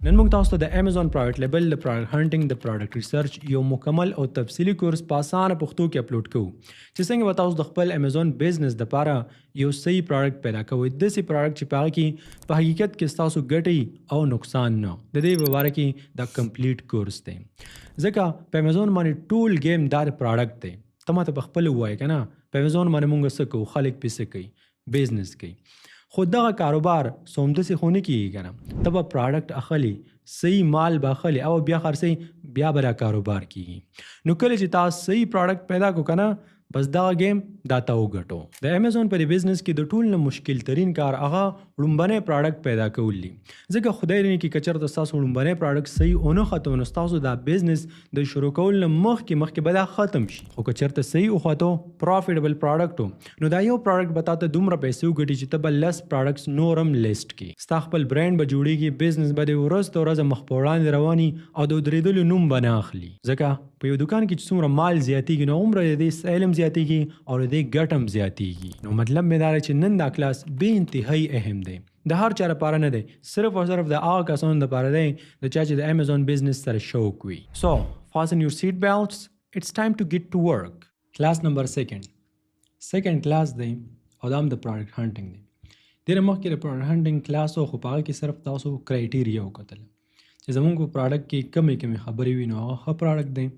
نن موږ تاسو ته د امیزون پرایویټ لیبل د پروډکټ هانټینګ د پروډکټ ریسرچ یو مکمل او تفصیلی کورس په اسانه پښتو کې اپلوډ کوو چې څنګه به تاسو د خپل امیزون بزنس دپاره یو صحیح پروډکټ پیدا کوئ، داسې پروډکټ چې په هغه کې په حقیقت کې ستاسو ګټې او نقصان نه. د دې په باره کې دا کمپلیټ کورس دی، ځکه په امیزون باندې ټول گیم دا پروډکټ دی. ته ماته په خپل ووایې که نه، په امیزون باندې موږ څه کوو؟ خلک پیسې کوي، بزنس کوي. خو دغه کاروبار سومدسې خو نه کېږي که نه، ته به پروډکټ اخلي، صحیح مال به اخلي او بیا خرڅوي، بیا به دا کاروبار کېږي. نو کله چې تاسو صحیح پروډکټ پیدا کړو که نه، بس دغه گیم دا ته وګټو. د امیزون په دې بزنس کې د ټول نه مشکل ترین کار هغه لومبنی پروډکټ پیدا کول دي، ځکه خدای دې کې که چېرته ستاسو لومبنی پروډکټ صحیح ونه ختم نو ستاسو دا بزنس د شروع کول نه مخکې به دا ختم شي. خو که چېرته صحیح وختو، پروفیټبل پروډکټ نو دا یو پروډکټ به تاته دومره پیسې وګټي چې ته به لس پروډکټس نور هم لیسټ کړي، ستا خپل برانډ به جوړېږي، بزنس به دې ورځ تر ورځه مخ په وړاندې رواني او د ودرېدلو نوم به نه اخلي. ځکه په یو دوکان کې چې څومره مال زیاتېږي نو عمره د دې علم زیاتېږي او د دې ګټه هم زیاتېږي. نو مطلب مې دا دی چې نن دا کلاس بې انتهایي اهم دی، د هر چا لپاره نه دی، صرف او صرف د هغه کسانو لپاره دی د چا چې د امیزون بزنس سره شوق وي. So, fasten your seat belts. It's time to get to work. کلاس نمبر سیکنډ کلاس دی او دا هم د پروډکټ هانټینګ دی. ډېره مخکې د پروډکټ هانټینګ کلاس و، خو په هغه کې صرف تاسو کرایټیریا وکتله چې زمونږ په پروډکټ کې کمې خبرې وي نو هغه ښه پروډکټ دی،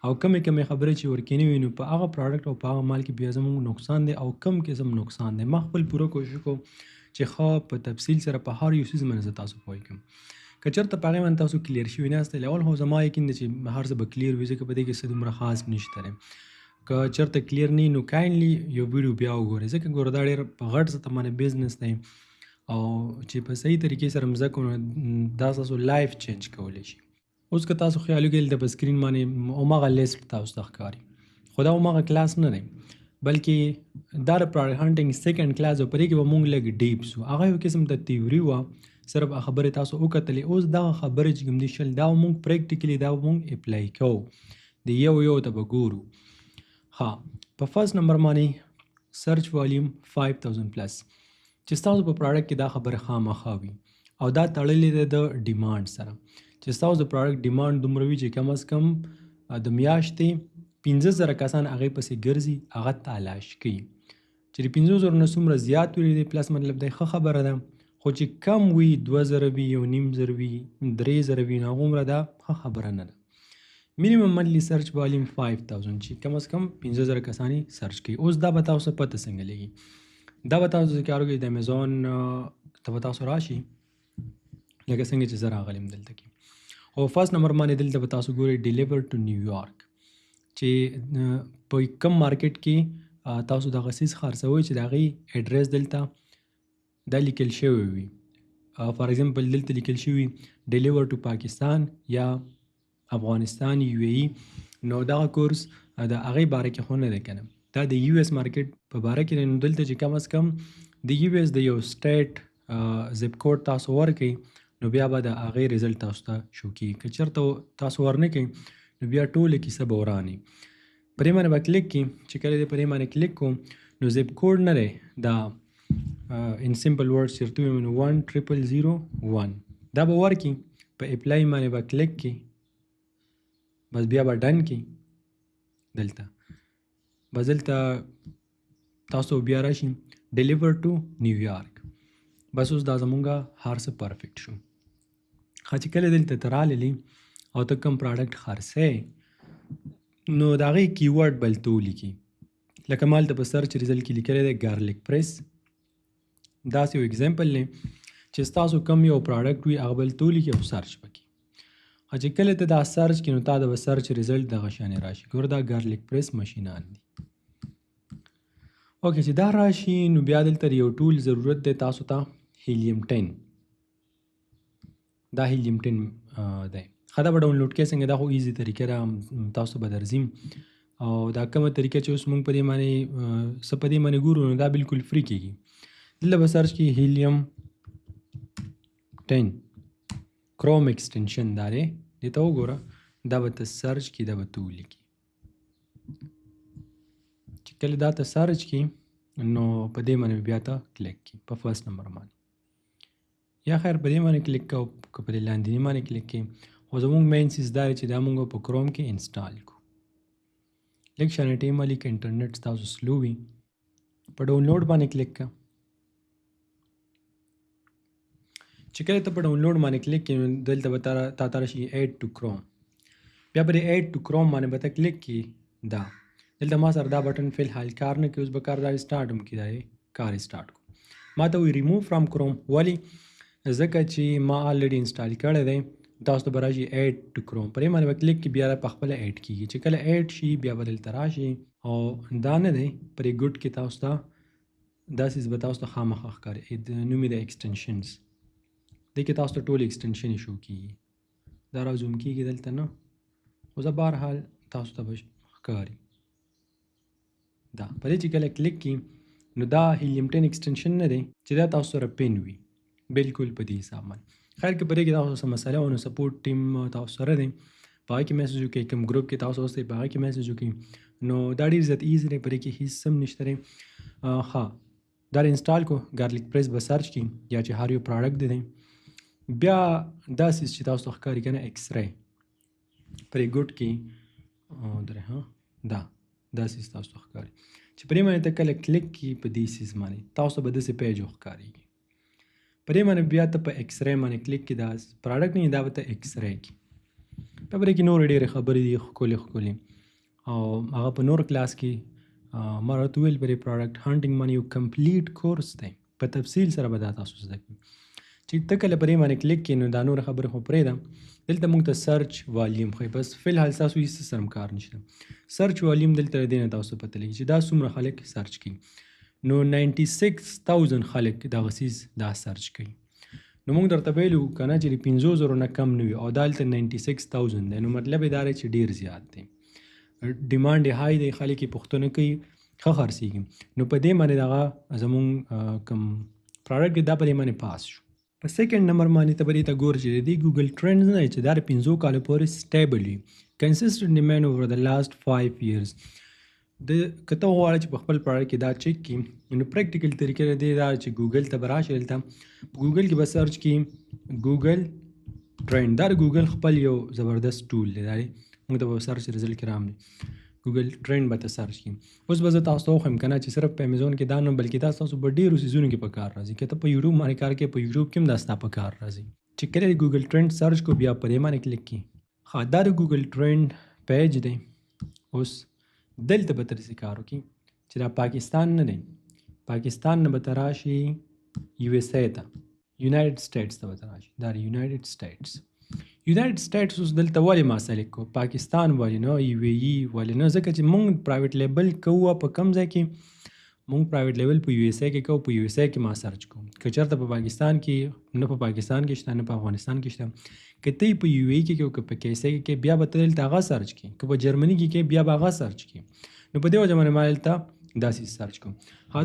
او کمې خبرې چې ورکې نه وي نو په هغه پروډکټ او په هغه مال کې بیا زموږ نقصان دی او کم قسم نقصان دی. ما خپل پوره کوشش کوم چې ښه په تفصیل سره په هر یو څیز باندې زه تاسو پوه کړم. که چېرته په هغې باندې تاسو کلیر شوي ناست اول خو زما یقین دی چې هر څه به کلیر وي، ځکه په دې کې څه دومره خاص نشته دی. که چېرته کلیر نه وي نو کاینډلي یو ویډیو بیا وګورئ، ځکه ګوره دا ډېر په غټ سطح باندې بزنس دی او چې په صحیح طریقې سره مزه کوو نو دا ستاسو لایف چینج کولی شي. اوس که تاسو خیال وکړئ دلته په سکرین باندې هماغه لیسټ تاسو ته ښکاري، خو دا هماغه کلاس نه دی، بلکې دا د پروډکټ هانټینګ سیکنډ کلاس و. په دې کې به مونږ لږ ډیپس وو، هغه یو قسم ته تیوري وه، صرف خبرې تاسو وکتلې. اوس دغه خبرې چې کوم دي شل دا مونږ پریکټیکلي دا مونږ اپلای کوو، د یو ته به ګورو. ها، په فرست نمبر باندې سرچ والیوم 5000 پلس چې ستاسو په پروډکټ کې دا خبره خامخا وي او دا تړلې ده د ډیمانډ سره، چې ستاسو د پروډکټ ډیمانډ دومره وي چې کم از کم د میاشتې 15,000 کسان هغې پسې ګرځي، هغه تلاش کوي. چې د 15,000 نه څومره زیات وي پلس مطلب دی ښه خبره ده، خو چې کم وي 2,000 وي 1,500 وي 3,000 وي نو هغومره دا ښه خبره نه ده. مینیمم منتلی سرچ والیوم 5000 چې کم از کم 15,000 کسان یې سرچ کوي. اوس دا به تاسو پته څنګه لګي؟ دا به تاسو کار وکړئ د امیزون ته به تاسو راشي لکه څنګه چې زه راغلم دلته کې. او فرست نمبر باندې دلته به تاسو ګورئ ډیلیور ټو نیویارک، چې په کم مارکیټ کې تاسو دغه څیز خرڅوئ چې د هغې ایډرس دلته دا لیکل شوی وي. فار ایگزامپل دلته لیکل شوي ډیلیور ټو پاکستان یا افغانستان UAE، نو دغه کورس د هغې باره کې خو نه دی که نه، دا د US مارکیټ په باره کې دی. نو دلته چې کم از کم د US د یو سټیټ زپ کوډ تاسو ورکئ نو بیا به د هغې رزلټ تاسو ته شو کېږي. که چېرته تاسو ورنه کوئ نو بیا ټوله کیسه به وراني. په دې باندې به کلیک کړي، چې کله دې په دې باندې کلیک کوم نو زپ کوډ نه دی، دا ان سمپل ورډز چېرته ووایو نو 10001 دا به ورکړي. په اپلای باندې به کلیک کړي، بس بیا به ډن کړي. دلته بس دلته تاسو بیا راشي ډیلیور ټو نیویارک، بس اوس دا زمونږه هر څه پرفیکټ شو. ښه چې کله دلته ته راللې او ته کوم پروډکټ خرڅی نو د هغې کیورډ به هلته ولیکي، لکه ما هلته په سرچ ریزلټ کې لیکلی دی ګارلیک پریس. داسې یو اګزامپل دی چې ستاسو کم یو پروډکټ وي هغه به هلته ولیکي او سرچ به کړي. چې کله ته دا سرچ کړي نو تا د به سرچ ریزلټ دغه شانې راشي. ګوره دا ګارلیک پریس مشینان دي. اوکې چې دا راشي نو بیا دلته یو ټول ضرورت دی تاسو ته هیلیم 10. دا هیلیم 10 دی. ښه دا به ډاونلوډ کړئ څنګه، دا خو ایزي طریقه ده، تاسو به درځیم. او دا کومه طریقه چې اوس مونږ په دې باندې څه په دې باندې ګورو نو دا بالکل فری کېږي. دلته به سرچ کړئ هیلیم 10 کروم ایکسټنشن دا دی، دې ته وګوره، دا به ته سرچ کړي، دا به ته ولیکي. چې کله دا ته سرچ کړي نو په دې باندې بیا ته کلیک کړي په فرست نمبر باندې. یا خیر په دې باندې کلیک کوو که په دې لاندې باندې کلیک کوي خو زموږ مین چیز دا دی چې دا مونږ په کروم کې انسټال کړو. لږ شانې ټیم والی که انټرنیټ ستاسو سلو وي په ډاونلوډ باندې کلیک کړه. چې کله ته په ډاونلوډ باندې کلیک کړې نو دلته به تا ته راشي ایډ ټو کروم. بیا به د ایډ ټو کروم باندې به ته کلیک کړي. دا دلته ما سره دا بټن فی الحال کار نه کوي، اوس به کار دا سټارټ هم کړي، دا کار سټارټ کړو. ما ته وایي ریموو فرام کروم، ولې؟ ځکه چې ما آلریډي انسټال کړی دی. تاسو ته به راشي ایډ ټو کروم، په دې باندې به کلیک کړي، بیا پخپله ایډ کېږي. چې کله ایډ شي بیا به دلته راشي او دا نه دی په دې ګوډ کې تاسو ته دا څیز به تاسو ته خامخا ښکاري، نوم یې د ایکسټنشنز. دې کې تاسو ته ټول ایکسټنشن شو کېږي، دا را زوم کېږي دلته نه، خو زه بهرحال تاسو ته به ښکاري. دا په دې چې کله کلیک کړي نو دا هیلیم 10 ایکسټنشن نه دی چې دا تاسو سره پین وي، بالکل په دې حساب باندې. خیر که په دې کې تاسو څه مسله و نو سپورټ ټیم تاسو سره دی، په هغه کې میسج وکړئ. کوم ګروپ کې تاسو اوسئ په هغه کې میسج وکړئ، نو دا ډېر زیات ایزي دی، په دې کې هیڅ هم نشته دی. ها دا انسټال کو ګارلیک پریس به سرچ کړئ یا چې هر یو پراډکټ دی. بیا دا څیز چې تاسو ته ښکاري که نه ایکس رے په دې ګوډ کې دا څیز تاسو ته ښکاري چې په دې باندې ته کله کلیک کړي په دې څیز باندې تاسو به داسې پیج وښکارېږي. په دې باندې بیا ته په ایکس رے باندې کلیک کړي، دا پراډکټ نه دا به ته ایکس رے کړي. په دې کې نور ډېرې خبرې دي ښکلې ښکلې، او هغه په نور کلاس کې ما راته وویل په دې پراډکټ هانټینګ باندې یو کمپلیټ کورس دی، په تفصیل سره به دا تاسو زده کړئ. چې ته کله په دې باندې کلیک کړې نو دا نور خبرې خو پرېږده، دلته موږ ته سرچ والیوم ښایي. بس فی الحال ستاسو هېڅ سره هم کار نشته. سرچ والیوم دلته د دې نه تاسو پته لګي چې دا څومره خلک سرچ کوي. نو 96,000 خلک دغه څیز دا سرچ کوي. نو موږ درته ویلو که نه چې د 50,000 نه کم نه وي، او دا هلته 96,000 دی، نو مطلب یې دا دی چې ډېر زیات دی، ډیمانډ یې های دی، خلک یې پوښتنه کوي، ښه خرڅېږي. نو په دې باندې دغه زموږ کوم پراډکټ دی دا په دې باندې پاس شو. په سیکنډ نمبر باندې ته به دې ته ګورې چې د دې ګوګل ټرینډز نه چې دا د 5 کالو پورې سټیبل وي، کنسسټنټ ډیمانډ اوور د لاست 5 years. که ته غواړې چې په خپل پراډکټ کې دا چیک کړي نو پریکټیکل طریقې د دې دا چې ګوګل ته به راشې، دلته په ګوګل کې به سرچ کړي ګوګل ټرینډ. دا د ګوګل خپل یو زبردست ټول دی، دا موږ ته به سرچ رزلټ کې راغلی ګوګل ټرینډ به ته سرچ کړي. اوس به زه تاسو ته وښیم که نه چې صرف په امیزون کې دا نه بلکې دا ستاسو په ډېرو څیزونو کې په کار راځي. که ته په یوټیوب باندې کار کوې په یوټیوب کې هم دا ستا په کار راځي. چې کله د ګوګل ټرینډ سرچ کو بیا په دې باندې کلیک کړي. ښه دا د ګوګل ټرینډ پیج دی. اوس دلته به ته داسې کار وکړي چې دا پاکستان نه دی، پاکستان نه به ته راشي یو ایس اے ته، یونایټډ سټیټس ته به ته راشي، دا یونایټډ سټیټس. یونایټډ سټیټس اوس دلته ولې ما سلیکټ کړو، پاکستان ولې نه، یو ای ای ولې نه؟ ځکه چې موږ پرایویټ لیبل کوو په کوم ځای کې؟ موږ پرایویټ لیبل په یو ایس اے کې کوو، په یو ایس اے کې ما سرچ کوم. که چېرته په پاکستان کې نه په پاکستان کې شته نه په افغانستان کې شته، که ته یې په یو ای کې کوو که په کیسه کې بیا به ته دلته هغه سرچ کړي، که په جرمني کې بیا به هغه سرچ کړي. نو په دې وجه باندې ما دلته دا څیز سرچ کوم.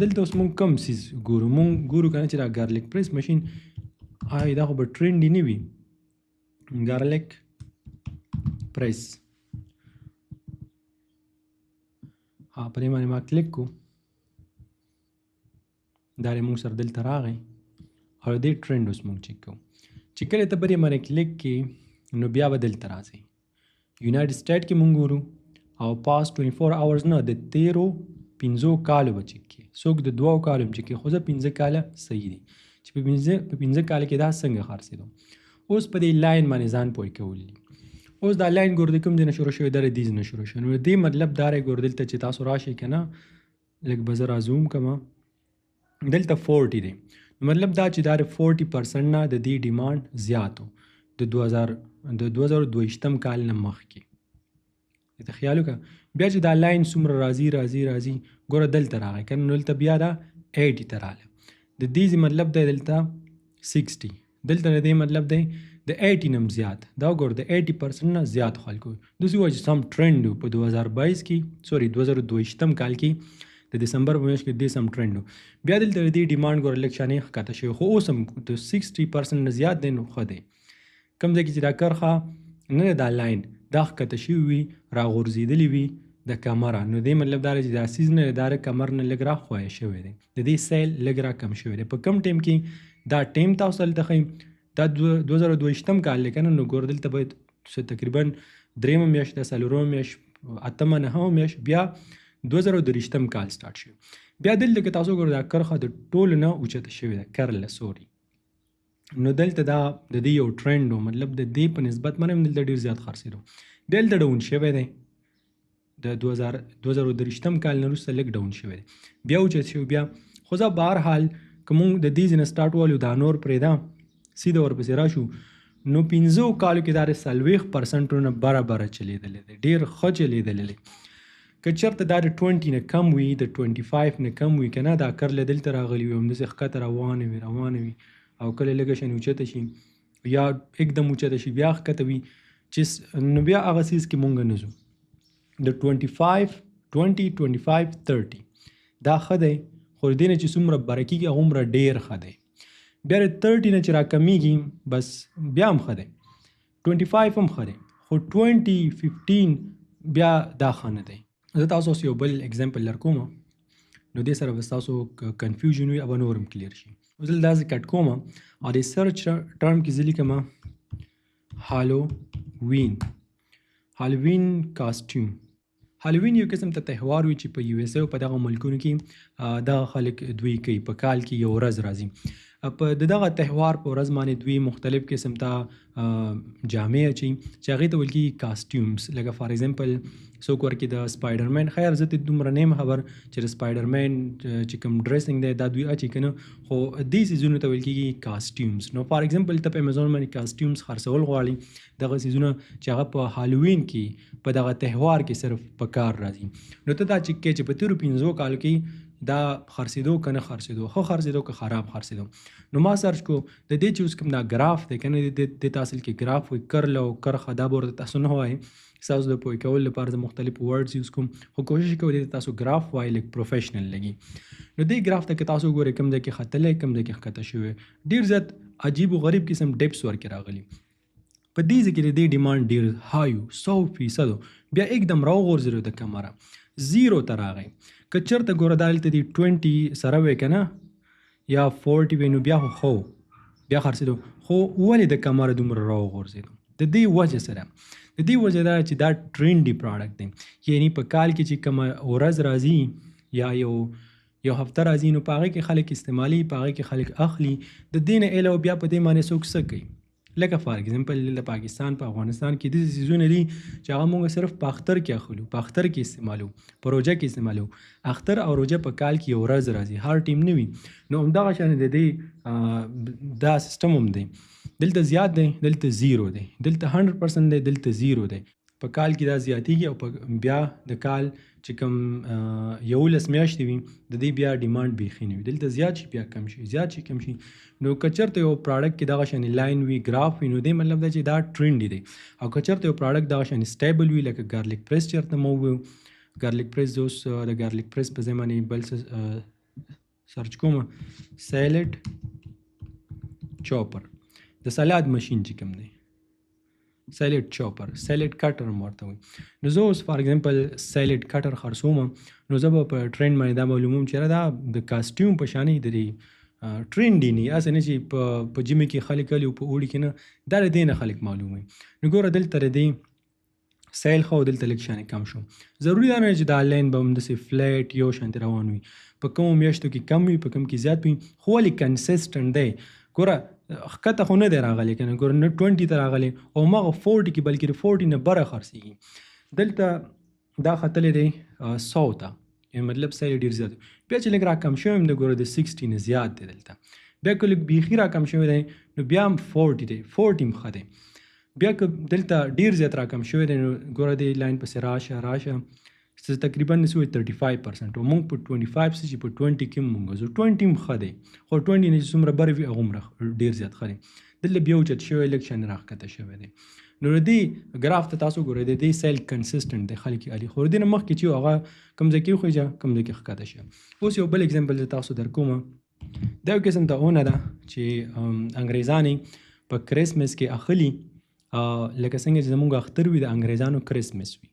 دلته اوس موږ کوم څیز ګورو؟ موږ ګورو که نه چې دا ګارلیک پریس مشین دا خو به ټرینډي نه وي، ګارلیک پریس. په دې باندې ما کلیک کو، دا موږ سره دلته راغی او دې ټرینډ اوس موږ چیک کوو. چې کله ته په دې باندې کلیک کړې نو بیا به دلته راځي یونایټډ سټیټ کې موږ ګورو، او پاس 24 hours نه د 13-15 کالو به چیک کړي. څوک د 2 کالو هم چیک کړي، خو زه 15 کاله صحیح دي چې په 15 کال کې دا څنګه خرڅېدو. اوس په دې لاین باندې ځان پوه کول دي. اوس دا لاین ګور د کوم ځای نه شروع شوی؟ دا د دې نه شروع شوی. نو دې مطلب دا دی ګور دلته چې تاسو راشئ که نه، لږ به زه را زوم کړم، دلته 40 دی. مطلب دا چې دا د 40% نه د دې ډیمانډ زیات و د 2022 کال نه مخکې. ته خیال وکړه بیا چې دا لاین څومره راځي راځي راځي، ګوره دلته راغی که نه، دلته بیا دا 80 ته راغله. د دې مطلب دی دلته 60، دلته د دې مطلب دی د 80 نه هم زیات. دا وګوره د 80% نه زیات خلکو داسې وایي چې سم ټرینډ و په 2022 کې، سوري 2022 کال کې د دسمبر په میاشت کې دې سم ټرینډ و. بیا دلته د دې ډیمانډ ګوره لږ شانې ښکته شوی، خو اوس هم د 60% نه زیات دی. نو ښه دی کوم ځای کې چې دا کرښه نه دی دا لاین دا ښکته شوي وي راغورځېدلي وي د کمره، نو دې مطلب دا دی چې دا سیز نه دی دا د کمر نه لږ را ښویه شوی دی، د دې سیل لږ را کم شوی دی. په کم ټایم کې دا ټیم تاسو دلته ښیم دا 2022 کال دی که نه. نو ګوره دلته باید تقریبا 3 میاشت ده 4 میاشت 8 9 میاشت بیا 2023 کال سټارټ شو. بیا دلته کې تاسو ګوره دا کرښه د ټولو نه اوچته شوې ده کرله سوري. نو دلته دا د دې یو ټرند و مطلب د دې په نسبت باندې هم دلته ډېر زیات خرڅېدو. بیا دلته ډاون شوی دی د 2023 کال نه وروسته لږ ډاون شوی دی بیا اوچت شو بیا. خو زه بهرحال که مونږ د دې ځای نه سټارټ والو دا نور پرېږده سیده ورپسې راشو نو 15 کالو کې دا د 40% نه برابره چلیدلی دی ډېر ښه چلیدلی دی. که چېرته دا د 20 نه کم وي د 25 نه کم وي که نه دا کرله دلته راغلی وي همداسې ښکته روانه وي او کله لږه شان اوچته شي یا एकदम اوچته شي بیا ښکته وي چې نو بیا هغه څیز کې مونږ نه ځو. د 25 20 25 30 دا ښه دی خو د دې نه چې څومره بره کېږي هغومره ډېر ښه دی. بیا د 30 نه چې راکمیږي بس بیا هم ښه دی 25 هم ښه دی خو 20 15 بیا دا ښه نه دی. زه تاسو یو بل اگزامپل درکوم نو دې سره به ستاسو کنفیوژن وي او به نور هم کلیر شي. اوس دلته داسې کټ کوم او د سرچ ټرم کې زه لیکم هالووین کاسټیوم. هالووین یو قسم ته تهوار وي چې په یو اس او په دغه ملکونو کې دغه خلک دوی کوي په کال کې یو ورځ راځي. په دغه تهوار په ورځ باندې دوی مختلف قسم ته جامې اچوي چې هغې ته ویل کېږي کاسټیومس. لکه فار ایگزامپل څوک ورکړي د سپایډرمین خیر زه ته دومره نه یم خبر چې د سپایډرمین چې کوم ډریسنګ دی دا دوی اچي که نه خو دې څیزونو ته ویل کېږي کاسټیومس. نو فار ایگزامپل ته په امیزون باندې کاسټیومس خرڅول غواړي دغه څیزونه چې هغه په هالووین کې په دغه تهوار کې صرف په کار راځي. نو ته دا چک کې چې په تېرو 15 کالو کې دا خرڅېدو که نه خرڅېدو ښه خرڅېدو که خراب خرڅېدو. نو ما سرچ کو د دې چې اوس کوم دا ګراف دی که نه د اصل کې ګراف وي کرله او کرښه دا به ورته تاسو نه وایي ستاسو د پوه کولو لپاره زه مختلف ورډز یوز کوم خو کوشش کوئ دې تاسو ګراف وایي لږ پروفیشنل لګي. نو دې ګراف ته که تاسو ګورئ کوم ځای کې ختلی کوم ځای کې ښکته شوی ډېر زیات عجیب و غریب قسم ډپس ورکې راغلي. په دې ځای کې د دې ډیمانډ ډېر های و 100% بیا एकदम راوغورځېدو د کمره 0 ته راغی. که چېرته ګوره دا دلته دې 20 سره وی که نه یا 40 وی نو بیا خو بیا خرڅېدو خو ولې د کمره دومره راوغورځېدو د دې وجه سره د دې وجه دا چې دا ټرینډي پراډکټ دی یعنی په کال کې چې کومه ورځ راځي یا یو هفته راځي نو په هغې کې خلک استعمالي په هغې کې خلک اخلي د دې نه علاوه بیا په دې باندې څوک څه کوي. لکه فار ایگزامپل د پاکستان په افغانستان کې داسې څیزونه دي چې هغه موږ صرف په اختر کې اخلو په اختر کې استعمالو په روژه کې استعمالو. اختر او روژه په کال کې یو ورځ راځي هر ټیم نه وي نو همدغه شان د دې دا سیستم هم دی دلته زیات دی دلته 0 دی دلته 100% دی دلته 0 دی. په کال کې دا زیاتېږي او بیا د کال چې کوم 11 میاشتې وي د دې بیا ډیمانډ بیخي نه وي دلته زیات شي بیا کم شي زیات شي کم شي. نو که چېرته یو پراډکټ کې دغه شانې لاین وي ګراف وي نو دې مطلب دا چې دا ټرینډي دی. او که چېرته یو پراډکټ دغه شانې سټیبل وي لکه ګارلیک پریس چېرته مو ویو ګارلیک پریس اوس د ګارلیک پریس په ځای باندې بل سرچ کوم سیلډ چاپر د سلاد ماشین چې کوم دی سیلډ چاپر سیلډ کټر ورته وایي. نو زه اوس فار ایگزامپل سیلډ کټر خرڅوم نو زه به په ټرینډ باندې دا معلوموم چې دا د کاسټیوم په شانې د دې ټرینډي نه هسې نه چې په ژمي کې خلک کلي او په اوړي کې نه دا د دې نه خلک معلوم وي. نو ګوره دلته د دې سیل خو دلته لږ شانې کم شو ضروري دا نه چې دا لاین به همداسې فلیټ یو شانتې روان وي په کومو میاشتو کې کم وي په کوم کې زیات وي خو ولې کنسسټنټ دی. ګوره ښکته خو نه دی راغلی که نه ګوره نه 20 ته راغلی او هماغه 40 کې بلکې د 40 نه بره خرڅېږي. دلته دا ختلی دی 100 ته یعنې مطلب سیل ډېر زیات بیا چې لږ را کم شوی هم د ګوره د 60 نه زیات دی دلته بیا که لږ بیخي را کم شوی دی نو بیا هم 40 دی 40 هم ښه دی. بیا که دلته ډېر زیات را کم شوی دی نو ګوره د لاین پسې راشه تقریبا نسوي 35% او مونږ په 25 چې په 20 کې مونږ زو 20 هم ښه دی خو 20 نه چې څومره بره وي هغومره ډېر زیات ښه دی. دلته بیا اوچت شوی لږ شان راښکته شوی دی. نو د دې ګراف ته تاسو ګورئ د دې سیل کنسسټنټ دی خلک یې علي خو د دې نه مخکې چې هغه کوم ځای کې وخېږه کوم ځای کې ښکته شه. اوس یو بل اگزامپل زه تاسو درکوم دا یو قسم ته اونه ده چې انګریزان په کرسمس کې اخلي لکه څنګه چې زمونږ اختر وي د انګریزانو کرسمس وي.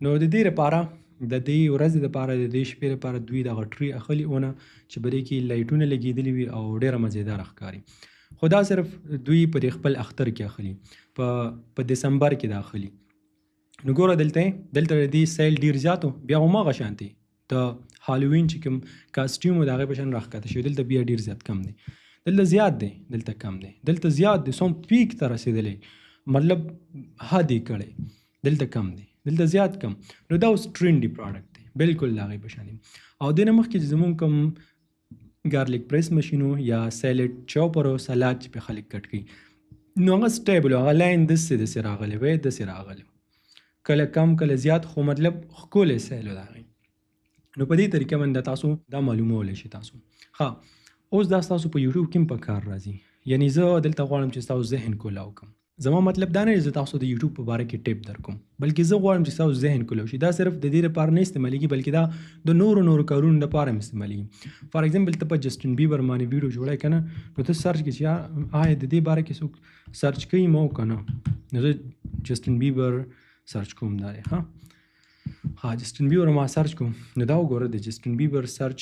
نو د دې لپاره د دې ورځې دپاره د دې شپې لپاره دوی دغه ټري اخلي ونه چې په دې کې لایټونه لګېدلي وي او ډېره مزېداره ښکاري. خو دا صرف دوی په دې خپل اختر کې اخلي، په دسمبر کې دا اخلي. نو ګوره دلته د دې سیل ډېر زیات و، بیا هماغه شانتې د هالووین چې کوم کاسټیوم و د هغې په شان راښکته شوي، دلته بیا ډېر زیات کم دی. دلته زیات دی، دلته کم دی، دلته زیات دی، څوم پیک ته رسېدلی، مطلب حد یې کړی، دلته کم دی، دلته زیات کم. نو دا اوس ټرینډي پراډکټ دی، بالکل د هغې په شان دی. او دې نه مخکې چې زمونږ کوم ګارلیک پریس مشین یا سیلډ چوپر او سلاد چې پې خلک کټ کوي، نو هغه سټیبل و، هغه لاین داسې راغلی وی، داسې راغلی، کله کم کله زیات، خو مطلب ښکلی سیل و د هغې. نو په دې طریقه باندې تاسو دا معلومولی شي تاسو. ښه، اوس دا ستاسو په یوټیوب کې هم په کار راځي. یعنی زه دلته غواړم چې ستاسو ذهن کولاو کړم. زما مطلب دا نه دی زه تاسو د یوټیوب په باره کې ټیپ در کوم، بلکې زه غواړم چې ستاسو ذهن کولاو شي. دا صرف د دې لپاره نه استعمالیږي، بلکې دا د نورو کارونو لپاره هم استعمالیږي. فار ایگزامپل ته په جسټن بیبر باندې ویډیو جوړی که نه، نو ته سرچ کړي چې آیا د دې باره کې څوک سرچ کوي ما که نه. نو زه جسټن بیبر سرچ کوم، دا دی ها جسټن بیبر ما سرچ کوم. نو دا وګوره د جسټن بیبر سرچ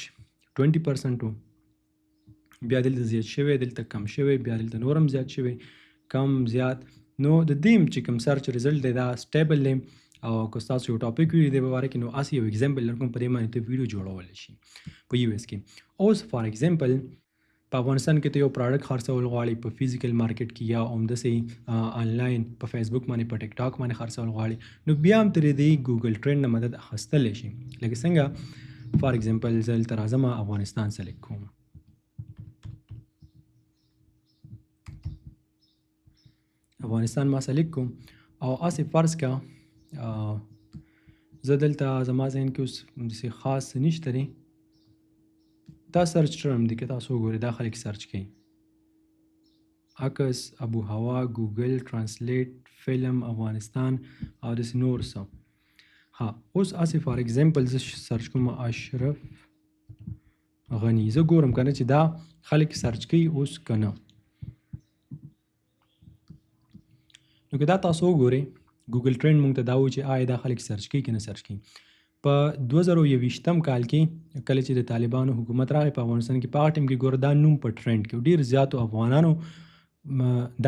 20% و، بیا دلته زیات شوی، دلته کم شوی، بیا دلته نور هم زیات شوی، کم زیات. نو د دې چې کوم سرچ ریزلټ دی دا سټیبل دی. او که ستاسو یو ټاپک وي د دې په باره کې، نو هسې یو اګزامپل در کوم، په دې باندې ته ویډیو جوړولی شي په یو اس کې. اوس فار ایگزامپل په افغانستان کې ته یو پراډکټ خرڅول غواړي په فزیکل مارکیټ کې، یا همداسې آنلاین په فیسبوک باندې په ټیک ټاک باندې خرڅول غواړي، نو بیا هم ترې د ګوګل ټرینډ نه مدد اخیستلی شي. لکه څنګه فار ایگزامپل زه دلته راځم، افغانستان سلیکټ کوم، افغانستان ما سلیکټ کوم، او هسې فرض که زه دلته زما ذهن کې اوس داسې خاص څه نشته دی. دا سرچ ټرم دی که تاسو وګورئ، دا خلک سرچ کوي، عکس، ابو هوا، ګوګل ټرانسلیټ، فلم، افغانستان او داسې نور څه. ها اوس هسې فار ایگزامپل زه سرچ کوم اشرف غني، زه ګورم که نه چې دا خلک سرچ کوي اوس که نه. نو که دا تاسو وګورئ ګوګل ټرینډ مونږ ته دا وایي چې آیا دا خلک سرچ کوي که نه سرچ کوي. په 2021 کال کې کله چې د طالبانو حکومت راغی په افغانستان کې، په هغه ټیم کې ګوره دا نوم په ټرینډ کې ډېر زیاتو افغانانو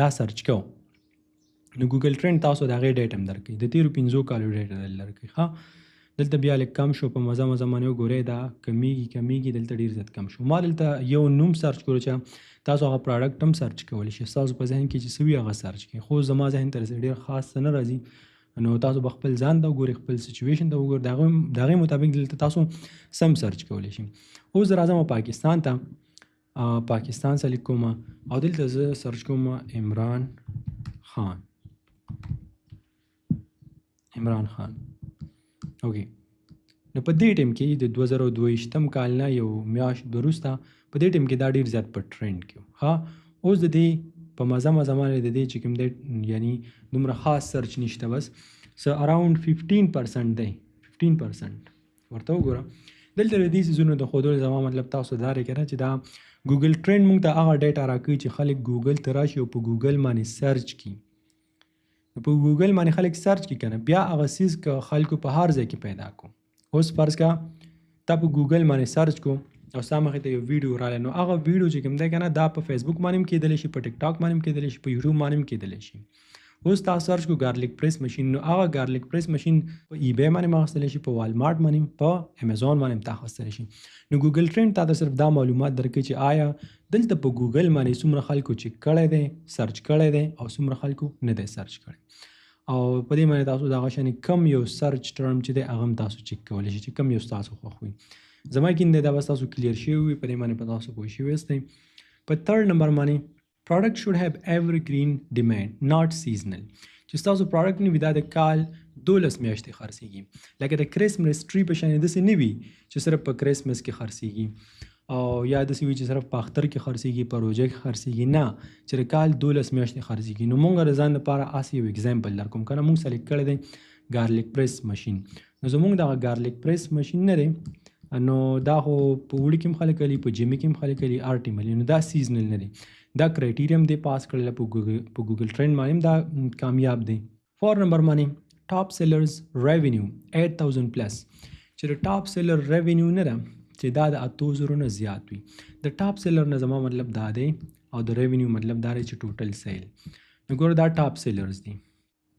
دا سرچ کو. نو ګوګل ټرینډ تاسو د هغې ډیټ هم درکوي، د تېرو 5 کالو ډیټ دل درکوي. ښه، دلته بیا لږ کم شو، په مزه باندې وګورئ دا کمیږي، دلته ډېر زیات کم شو. ما دلته یو نوم سرچ کړو چې تاسو هغه پراډکټ هم سرچ کولی شئ، ستاسو په ذهن کې چې څه وي هغه سرچ کړئ. خو زما ذهن ته ډېر خاص څه نه راځي، نو تاسو به خپل ځان ته وګورئ، خپل سچویشن ته وګورئ، د هغې مطابق دلته تاسو سم سرچ کولی شئ. اوس زه راځم پاکستان ته، پاکستان سلیکټ کوم، او دلته زه سرچ کوم عمران خان. اوکې، نو په دې ټیم کې د 2022 کال نه یو میاشت وروسته په دې ټیم کې دا ډېر زیات په ټرینډ کې و. ها، اوس د دې په مزه باندې د دې چې کوم دی یعنی دومره خاص سرچ نشته، بس څه اراوند 15% دی، 15% ورته وګوره. دلته د دې څیزونو د ښودلو زما مطلب تاسو دا دی که نه چې دا ګوګل ټرینډ موږ ته هغه ډیټا راکوي چې خلک ګوګل ته راشي او په ګوګل باندې سرچ کړي. په ګوګل باندې خلک سرچ کړي که نه، بیا هغه څیز که خلکو په هر ځای کې پیدا کو. اوس فرض کا تا په ګوګل باندې سرچ کو او ستا مخې ته یو ویډیو راغلی، نو هغه ویډیو چې کوم دی که نه دا په فیسبوک باندې هم کیدلی شي، په ټیک ټاک باندې هم کیدلی شي، په یوټیوب باندې هم کیدلی شي. اوس تا سرچ کو ګارلیک پریس مشین، نو هغه ګارلیک پریس مشین په ای بی باندې هم اخیستلی شي، په والمارټ باندې هم، په امیزون باندې هم تا اخیستلی شي. نو ګوګل ټرینډ تا ته صرف دا معلومات درکوي چې آیا دلته په ګوګل باندې څومره خلکو چې کړی دی سرچ کړی دی او څومره خلکو نه دی سرچ کړی. او په دې باندې تاسو دغه شانې کم یو سرچ ټرم چې دی هغه هم تاسو چک کولی شئ چې کم یو ستاسو خوښ وي. زما یقین دی دا به ستاسو کلیر شوي وي، په دې باندې به تاسو پوه شوي یاستئ. په 3rd نمبر باندې product should have evergreen demand not seasonal. چې ستاسو پراډکټ نه وي دا د کال 12 میاشتې خرڅېږي، لکه د کرسمس ټري په شان داسې نه وي چې صرف په کرسمس کې خرڅېږي، او یا داسې وي چې صرف په اختر کې خرڅېږي، په روژه کې خرڅېږي، نه، چې د کال 12 میاشتې خرڅېږي. نو مونږ د ځان لپاره هسې یو اګزامپل در کوم که نه، مونږ سلیکټ کړی دی ګارلیک پریس مشین. نو زمونږ دغه ګارلیک پریس مشین نه دی، نو دا خو په وړي کې هم خلک کوي، په ژمي کې هم خلک کوي، هر ټیم لري. نو دا سیزنل نه دی، دا کرایټیریا هم دی پاس کړل په ګوګل ټرینډ باندې هم دا کامیاب دی. 4 نمبر باندې ټاپ سیلرز ریونیو 8000 پلس. چې د ټاپ سیلر ریونیو نه ده چې دا د 8000 نه زیات وي. د ټاپ سیلر نه زما مطلب دا دی او د ریونیو مطلب دا دی چې ټوټل سیل. نو ګوره دا ټاپ سیلرز دي.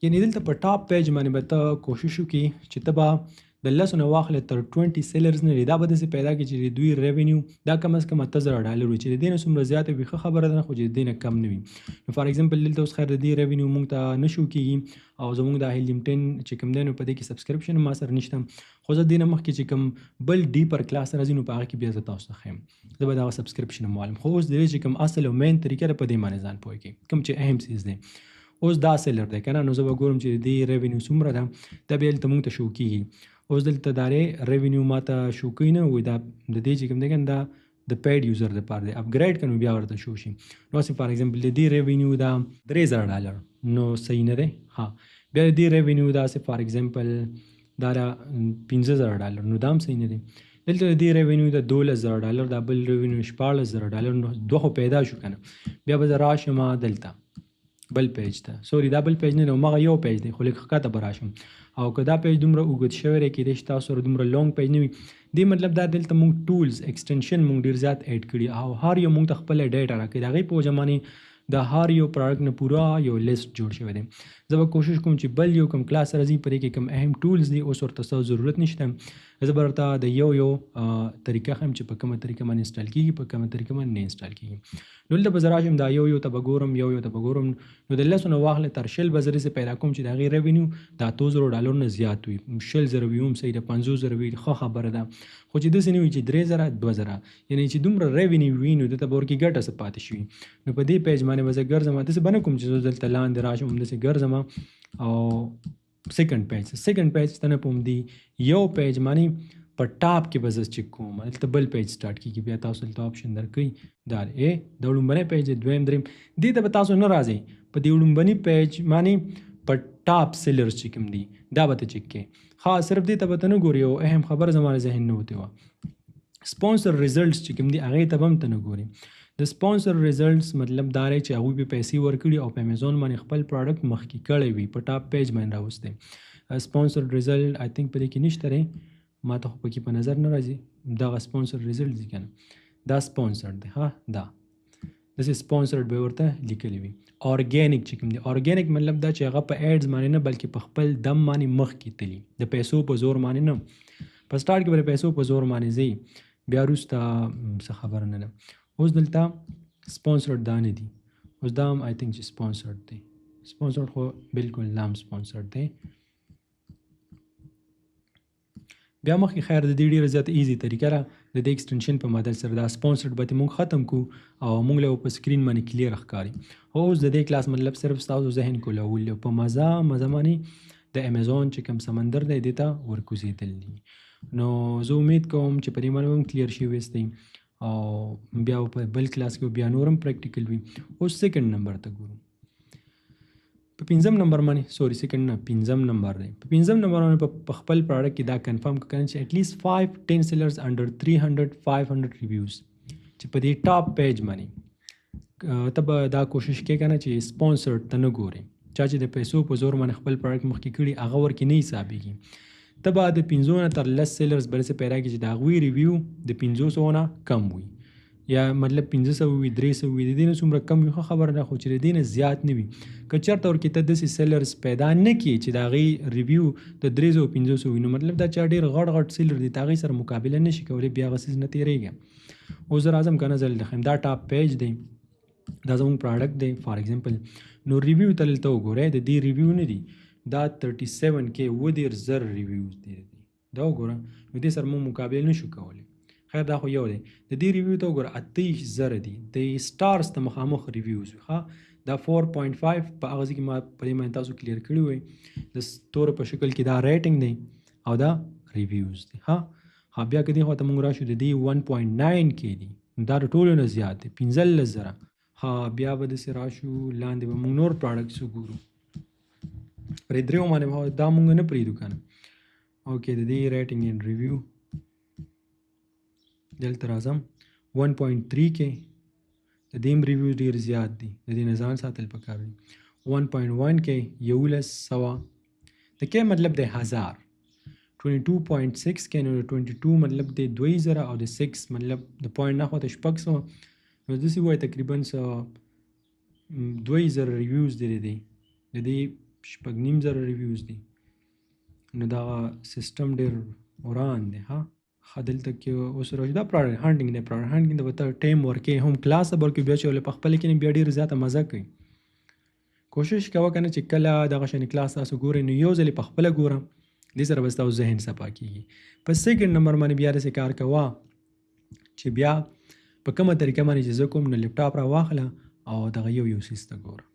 یعنې دلته په ټاپ پیج باندې به ته کوشش وکړي چې ته به د 10 نه واخلې تر 20 سیلرز نه لري. دا به داسې پیدا کړي چې د دوی ریونیو دا کم از کم $8000 وي چې د دې نه څومره زیاته وي ښه خبره ده، خو چې د دې نه کم نه وي. نو فار ایگزامپل دلته اوس خیر د دې ریونیو مونږ ته نه شو کېږي او زمونږ د لینکډین چې کوم دی نو په دې کې سبسکرپشن ما سره نشته، خو زه دې نه مخکې چې کوم بل ډیپر کلاس راځي نو په هغه کې بیا زه تاسو ته ښیم، زه به دغه سبسکرپشن هم والم. خو اوس د دې چې کوم اصل او مین طریقه ده په دې باندې ځان پوه کړئ کوم چې اهم څیز دی. اوس دا سیلر دی که نه، نو زه به ګورم چې د دې ریونیو څومره ده، دا بیا دلته مونږ ته شو کېږي. اوس دلته دا ریونیو ما ته شو کوي نه وي، دا د دې چې کوم دی که دا د پیډ یوزر دپاره دی، اپګریډ کړو بیا ورته شو شي. نو هسې فار ایگزامپل د دې ریونیو دا $3000 نو صحیح نه دی. ها بیا د دې ریونیو دا هسې فار ایگزامپل دا $15000 نو دا هم صحیح نه دی. دلته د دې ریونیو د $12000 دا بل ریونیو $16000 نو دوه خو پیدا شو که نه. بیا به زه راشم دلته بل پیج ته، سوري دا بل پیج نه دی، هماغه یو پیج دی خو لږ ښکته به راشم او که دا پیج دومره اوږد شوی دی کیدای شي تاسو سره دومره لونګ پیج نه وي. دې مطلب دا دلته مونږ ټولز ایکسټنشن مونږ ډېر زیات ایډ کړي او هر یو مونږ ته خپله ډیټا راکوي. د هغې په وجه باندې د هر یو پروډکټ نه پوره یو لیست جوړ شوی دی. زه به کوشش کوم چې بل یو کوم کلاس راځي په دې کې کوم اهم ټولز دي اوس ورته څه ضرورت نشته، زه به ورته د یو طریقه ښیم چې په کومه طریقه باندې انسټال کېږي، په کومه طریقه باندې نه انسټال کېږي. نو دلته به زه راشم دا یو ته به ګورم، یو ته به ګورم، نو د 10 نه واخلې تر 20 به زه داسې پیدا کوم چې د هغې ریونیو د $8000 نه زیات وي. 20,000 وي هم صحیح ده، 50,000 وي ښه خبره ده، خو چې داسې نه وي چې 3,000 2,000 یعنې چې دومره ریونیو وي نو دلته به ورکې ګټه څه پاتې شي. نو په دې پیج باندې به زه ګرځم، داسې به نه کوم چې زه دلته لاندې راشم همداسې ګرځم او سیکنډ پیج ته نه پوم دی یو پیج باندې په ټاپ کې به زه چک کوم، دلته بل پیج سټارټ کېږي، بیا تاسو دلته آپشن درکوي دا دی د لومړنی پیج دی، دویم دریم دې ته به تاسو نه راځئ. په دې لومړني پیج باندې په ټاپ سیلرز چې کوم دي دا به ته چک کړئ. ها صرف دې ته به ته نه ګورئ، یو اهم خبره زما ذهن نه وتې وه، سپانسر ریزلټس چې کوم دي هغې ته به هم ته نه ګورئ. د سپانسر ریزلټس مطلب دا دی چې هغوی به پیسې ورکړي او په امیزون باندې خپل پروډکټ مخکې کړی وي، په ټاپ پیج باندې راوستی. سپانسر ریزلټ آی تھنک په دې کې نشته دی، ما ته خو پکې په نظر نه راځي. دغه سپانسر ریزلټ دي که نه، دا سپانسرډ دی. ها دا داسې سپانسرډ به ورته لیکلی وي. ارګینک چې کوم دی، ارګینک مطلب دا چې هغه په ایډز باندې نه بلکې په خپل دم باندې مخکې تلي، د پیسو په زور باندې نه. په سټارټ کې به د پیسو په زور باندې ځي، بیا وروسته څه خبره نه ده. اوس دلته سپانسرډ دا نه دي، اوس دا هم آی تھنک چې سپانسرډ دی. سپانسرډ خو بالکل دا هم سپانسرډ دی. بیا مخکې خیر د دې ډېره زیاته ایزي طریقه ده، د دې ایکسټنشن په مدد سره دا سپانسرډ به موږ ختم کړو او موږ له په سکرین باندې کلیر ښکاري. اوس د دې کلاس مطلب صرف ستاسو ذهن کولول په مزه باندې د امیزون چې کوم سمندر دی دې ته ورکوزېدل دي. نو زه امید کوم چې په دې باندې هم کلیر شوي یاستئ او بیا په بل کلاس کې بیا نور هم پریکټیکل وي. اوس سیکنډ نمبر ته ګورو. په 5م نمبر باندې سوري سیکنډ نه 5م نمبر دی. په 5م نمبر باندې په خپل پروډکټ کې دا کنفرم کړئ چې اټلیسټ 5-10 سیلرز انډر 300-500 ریویوز چې په دې ټاپ پیج باندې ته به دا کوشش کوې که نه چې سپانسرډ ته نه ګورې، چا چې د پیسو په زور باندې خپل پروډکټ مخکې کړي هغه ورکې نه حسابېږي. ته به د 5 نه تر 10 سیلرز به داسې پیدا کړي چې د هغوی ریویو د 500 نه کم وي، یا مطلب 500 وي 300 وي، د دې نه څومره کم وي ښه خبره ده، خو چې د دې نه زیات نه وي. که چېرته ورکې ته داسې سیلرز پیدا نه کړي چې د هغې ریویو د 300-500 وي، نو مطلب دا چې ډېر غټ سیلر دي ته هغې سره مقابله نه شي کولی، بیا هغه څیز نه تېرېږي. اوس زه راځم که نه زه دلته ښیم، دا ټاپ پیج دی، دا زموږ پروډکټ دی فار ایگزامپل. نو ریویو ته دلته وګورئ، د دې ریویو نه دي، دا 37K 10,000 ریویوز دي، دا وګوره. نو دې سره موږ مقابله نه شو کولی. خیر دا خو یو دی. د دې ریویو ته وګوره 28,000 دي، د سټارز ته مخامخ ریویوز وي. ښه دا 4.5 په هغه ځای کې ما په دې باندې تاسو کلیر کړي وي، د ستورو په شکل کې دا ریټینګ دی او دا ریویوز دي. ها بیا که دې خوا ته موږ راشو د دې 1.9K دي، دا د ټولو نه زیات دی 15,000. ها بیا به داسې راشو لاندې به موږ نور پروډکټس وګورو، پرې درېو باندې دا موږ نه پرېږدو که نه. اوکې د دې ریټینګ اینډ ریویو دلته راځم 1.3K، د دې هم ریویو ډېر زیات دي، د دې نه ځان ساتل پکار دي. 1.1K 1100، د کې مطلب دی 1000. 22.6 کې نو 22 مطلب د 2000 او د 6 مطلب د پوینټ نه خواته شپږ سوه نو داسې وایي تقریبا 2000 ریویوز دی د دې شپږ نیم زره ریویوز دي نو دا سیستم ډېر وران دی ها ښه دلته کې اوس راځي دا پراډکټ هانټینګ دی پراډکټ هانټینګ د ورته ټایم ورکې هم کلاس بلکې بیا چې ولې په خپل کې بیا ډېر زیاته مزه کوي کوشش کوه کنه چې کله دغه شان کلاس تاسو ګورئ نو یو ځل په خپل ګورم دې سره به ستاسو ذهن صفا کیږي په سیکنډ نمبر باندې بیا داسې کار کوه چې بیا په کومه طریقه باندې چې زه کوم نو لیپټاپ را واخله او دغه یو سیز ته ګوره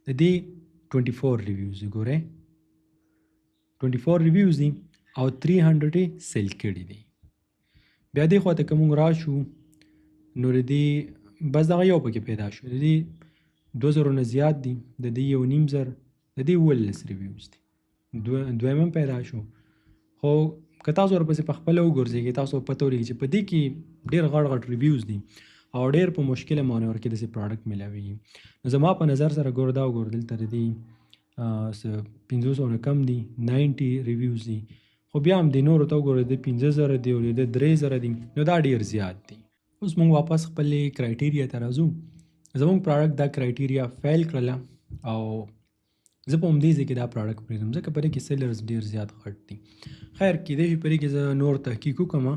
د دې 24 ریویوز ګورئ 24 ریویوز دي او 300 سیل کړي دي بیا دې خواته که مونږ راشو نو د دې بس دغه یو پکې پیدا شو د دې 2000 نه زیات دي د دې 1500 د دې 19 ریویوز دي دویم هم پیدا شو خو که تاسو ورپسې په خپله وګرځېږئ تاسو پته ولګي چې په دې کې ډېر غټ ریویوز دي او ډېر په مشکله مانور کې داسې پراډکټ میلاویږي نو زما په نظر سره ګوره دا وګوره دلته د دې 500 نه کم دي 90 ریویوز دي خو بیا هم د نورو ته وګوره د 5000 دي او د 3000 دي نو دا ډېر زیات دي اوس موږ واپس خپلې کرایټیریا ته راځو زموږ پراډکټ دا کرایټیریا فیل کړله او زه په همدې ځای کې دا پراډکټ پرېږدم ځکه په دې کې سیلرز ډېر زیات غټ دي خیر کیدای شي په دې کې زه نور تحقیق وکړم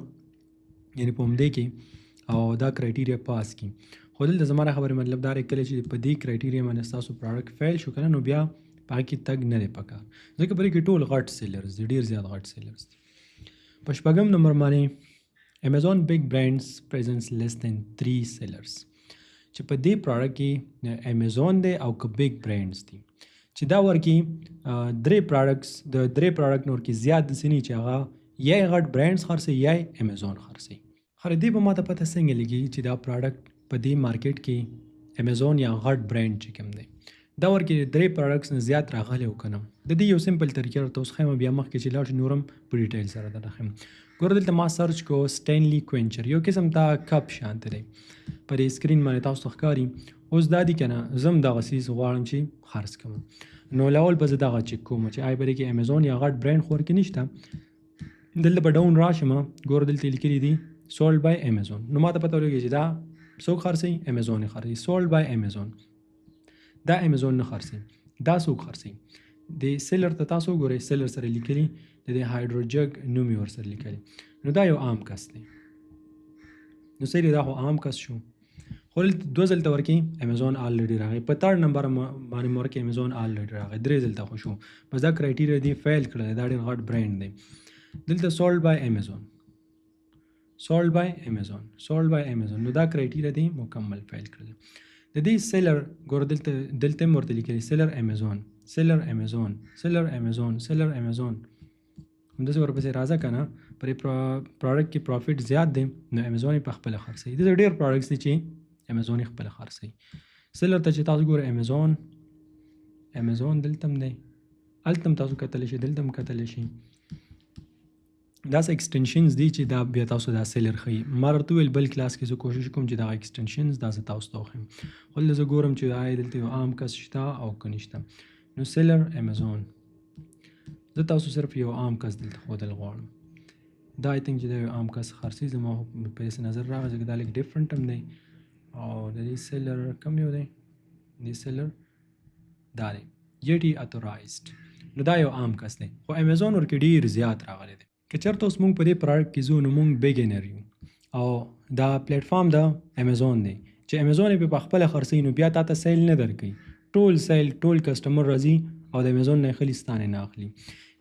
یعنې په همدې کې او دا کرایټیریا پاس کړي خو دلته زما خبرې مطلب دا دی کله چې په دې کرایټیریا باندې ستاسو پراډکټ فیل شو که نه نو بیا په هغه کې تګ نه دی پکار ځکه په دې کې ټول غټ سیلرز دي ډېر زیات غټ سیلرز دي په شپږم نمبر باندې امیزون بګ برانډز پریزنس لیس دین 3 سیلرز چې په دې پراډکټ کې امیزون دی او که بګ برانډز دي چې دا ورکي درې پراډکټ نور کې زیات داسې نه چې هغه یا غټ برانډز خرڅوي یا امیزون خرڅوي خو دې به ماته پته څنګه لګي چې دا پراډکټ په دې مارکیټ کې امیزون یا غټ برانډ چې کوم دی دا ورکې درې پراډکټس نه زیات راغلی وکنم د دې یو سمپل طریقه درته اوس ښیم بیا مخکې چې لاړ شو نور هم په ډیټیل سره درته ښیم ګوره دلته ما سرچ کو سټینلی کوینچر یو قسم ته کپ شانته دی په دې سکرین باندې تاسو ته ښکاري اوس دا دي که نه زه هم دغه څیز غواړم چې خرڅ کړم نو لاول به زه دغه چک کوم چې آی په دې کې امیزون یا غټ برانډ خو ورکې نشته دلته به ډاون راشم ګوره دلته لیکلي دي سولډ بای امیزون نو ما ته پته ولګي چې دا څوک خرڅوي امیزون یې خرڅوي سولډ بای امیزون دا امیزون نه خرڅوي دا څوک خرڅوي د سیلر ته تاسو وګورئ سیلر سره لیکلي د دې هایډروجګ نوم یې ورسره لیکلی نو دا یو عام کس دی نو سیلر دا خو عام کس شو خو دوه ځلته ورکې امیزون آلریډي راغی په تھرډ نمبر باندې مو ورکې امیزون آلریډي راغی درې ځلته خو شو بس دا کرایټیریا دی فیل کړی دا ډېر غټ برانډ دی دلته سولډ بای امیزون سولډ بای امیزون نو دا کرایټیریا دی مکمل فیل کړل د دې سیلر ګوره دلته هم ورته لیکلي سیلر امیزون همداسې ورپسې راځه که نه پر پراډکټ کې پروفیټ زیات دی نو امیزون یې په خپله خرڅوي دلته ډېر پراډکټس دي چې امیزون یې خپله خرڅوي سیلر ته چې تاسو ګوره امیزون دلته هم دی هلته هم تاسو کتلی شئ دلته هم کتلی شئ داسې ایکسټنشنز دي چې دا بیا تاسو دا سیلر ښیي ما درته وویل بل کلاس کې زه کوشش کوم چې دغه ایکسټنشنز دا زه تاسو ته وښیم خو دلته زه ګورم چې دلته یو عام کس شته او که نشته نو سیلر امیزون زه تاسو صرف یو عام کس دلته ښودل غواړم دا آی تھنک چې دا یو عام کس خرڅوي زما په داسې نظر راغی ځکه دا لږ ډفرنټ هم دی او د دې سیلر کم یو دی د سیلر دا دی یټي اتورایزډ نو دا یو عام کس دی خو امیزون ورکې ډېر زیات راغلی دی که چېرته اوس مونږ په دې پراډکټ کې ځو نو مونږ بګینر یو او دا پلیټفارم د امیزون دی چې امیزون یې په خپله خرڅوي نو بیا تا ته سیل نه درکوي ټول کسټمر راځي او د امیزون نه یې خلي ستانې نه اخلي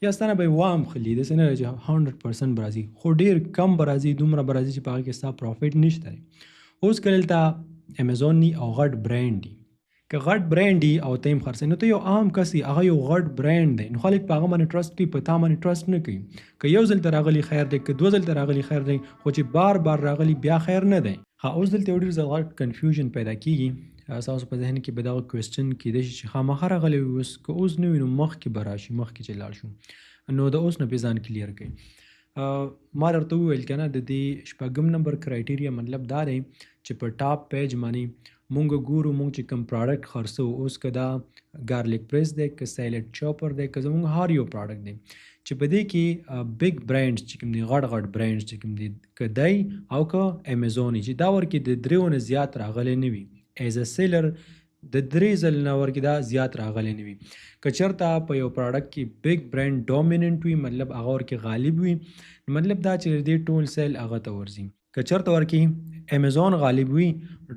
یا ستانه به یې وام خلي داسې نه دی چې 100% به راځي خو ډېر کم به راځي دومره به راځي چې په هغه کې ستا پروفیټ نشته دی اوس که دلته امیزون ني او غټ برانډ دي که غټ برانډ دي او ته یې هم خرڅوي نو ته یو عام کس یې هغه یو غټ برانډ دی نو خلک په هغه باندې ټرسټ کوي په تا باندې ټرسټ نه کوي که یو ځل ته راغلی خیر دی که دوه ځل ته راغلی خیر دی خو چې بار راغلی بیا خیر نه دی اوس دلته یو ډېر غټ کنفیوژن پیدا کیږي ستاسو په ذهن کې به دغه کوېسچن کیدای شي چې خامخا راغلی وي اوس که اوس نه وي نو مخکې به راشي مخکې چې لاړ شو نو د اوس نه پې ځان کلیر کوي ما درته وویل که نه د دې شپږم نمبر کرایټیریا مطلب دا دی چې په ټاپ پیج باندې مونږ ګورو مونږ چې کوم پراډکټ خرڅو اوس که دا ګارلیک پریس دی که سیلډ چاپر دی که زمونږ هر یو پراډکټ دی چې په دې کې بګ برانډز چې کوم دي غټ برانډز چې کوم دي که دی او که امیزون چې دا ورکې د دریو نه زیات راغلی نه وي ایز ا سیلر د درې ځل نه ورکې دا زیات راغلی نه وي که چېرته په یو پراډکټ کې بګ برانډ ډومیننټ وي مطلب هغه ورکې غالب وي مطلب دا چې دې ټول سیل هغه ته ورځي که چېرته ورکې امیزون غالب وي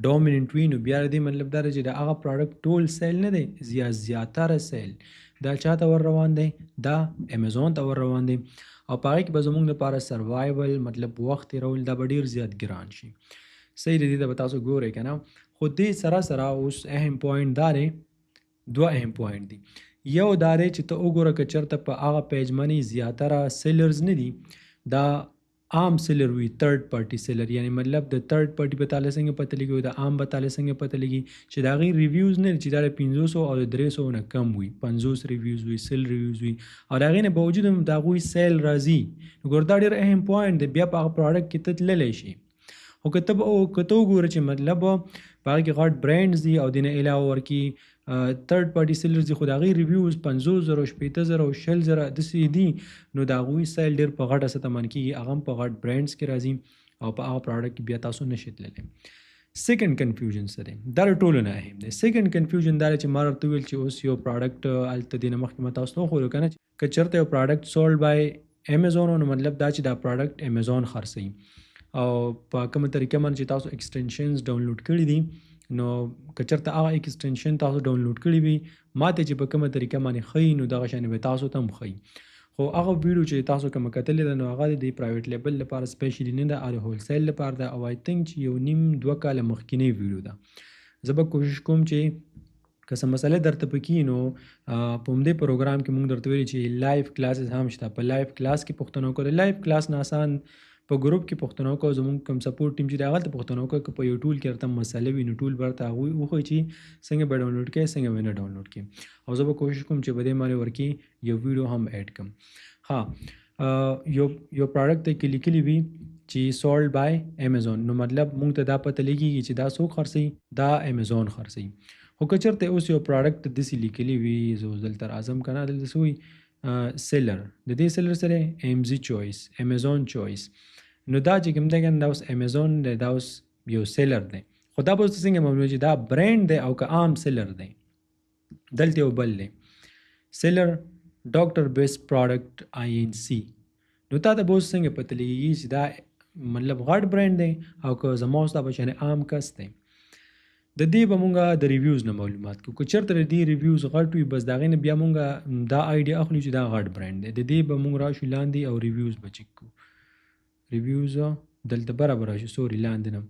ډومیننټ وي نو بیا دې مطلب دا چې د هغه پراډکټ ټول سیل نه دی زیاتره سیل دا چاته ور روان دی دا امیزون ته ور روان دی او په هغې کې به زمونږ دپاره سروایول مطلب وخت تېرول دا به ډېر زیات ګران شي صحیح دی ته به تاسو ګورئ که نه خو دې سره اوس اهم پوینټ دا دی دوه اهم پوینټ دي یو دا دی چې ته وګوره که چېرته په هغه پیج باندې زیاتره سیلرز نه دي دا عام سیلر وي تھرډ پارټي سیلر یعنی مطلب د تھرډ پارټي به تاله څنګه پته لګي د عام به تاله څنګه پته لګي چې د هغې ریویوز نه چې دا د 500 او د 300 نه کم وي 50 ریویوز وي 100 ریویوز وي او د هغې نه باوجود هم د هغوی سیل راځي نو ګوره دا ډېر اهم پوینټ دی بیا په هغه پراډکټ کې ته تللی شي خو که ته وګوره چې مطلب په هغې کې غټ برانډز دي او د نه علاوه ورکې تھرډ پارټي سیلرز دي خو د هغې ریویوز 50,000 شپېته 100,000 داسې دي نو د هغوی سیل ډېر په غټه سطح باندې کېږي هغه هم په غټ برانډز کې راځي او په هغه پراډکټ کې بیا تاسو نشئ تللی سیکنډ کنفیوژن څه دی دا د ټولو نه اهم دی سیکنډ کنفیوژن دا دی چې ما درته وویل چې اوس یو پراډکټ هلته دې نه مخکې ما تاسو ته وښودو که نه که چېرته یو پراډکټ سولډ بای امیزون نو مطلب دا چې دا پراډکټ امیزون خرڅوي او په کومه طریقه باندې چې تاسو ایکسټینشنز ډاونلوډ کړي دي نو که چېرته هغه ایکسټینشن تاسو ډاونلوډ کړي وي ما ته چې په کومه طریقه باندې ښیي نو دغه شانې به تاسو ته هم ښیي خو هغه ویډیو چې تاسو کومه کتلې ده نو هغه د پرایویټ لیبل لپاره سپیشلی نه ده او د هولسیل لپاره ده او آی تھنک چې یو نیم 2 کاله مخکینی ویډیو ده زه به کوشش کوم چې که څه مسله درته پکې نو په همدې پروګرام کې موږ درته ویلي چې لایف کلاسز هم شته په لایف کلاس کې پوښتنه وکړو د لایف کلاس نه آسان په ګروپ کې پوښتنه وکړو زموږ کوم سپورټ ټیم چې دی هغلته پوښتنه وکړه که په یو ټول کې ورته مسله وي نو ټول به ورته هغوی وښایي چې څنګه به ډاونلوډ کړئ څنګه به نه ډاونلوډ کړئ او زه به کوشش کوم چې په دې باندې ورکې یو ویډیو هم ایډ کړم یو پراډکټ ته کې لیکلي وي چې سولډ بای امیزون نو مطلب موږ ته دا پته لګېږي چې دا څوک خرڅوي دا امیزون خرڅوي خو که چېرته اوس یو پراډکټ داسې لیکلي وي زه اوس دلته راځم که نه دلته څه وي سیلر د دې سیلر سره ایم زی چویس امیزون چویس نو دا چې کوم دی کنه دا اوس امیزون دی دا اوس یو سیلر دی خو دا به اوس څنګه معلومه چې دا برانډ دی او که عام سیلر دی دلته یو بل دی سیلر ډاکټر بیسټ پراډکټ آی ان سی نو تا ته به اوس څنګه پته لګېږي چې دا مطلب غټ برانډ دی او که زما ستا په شانې عام کس دی د دې به مونږه د ریویوز نه معلومات کوو که چېرته د دې ریویوز غټ وي بس د هغې نه بیا مونږه دا آیډیا اخلو چې دا غټ برانډ دی د دې به مونږ راشو لاندې او ریویوز به چیک کوو ریویوز دلته برابر راشي سوري لاندې نه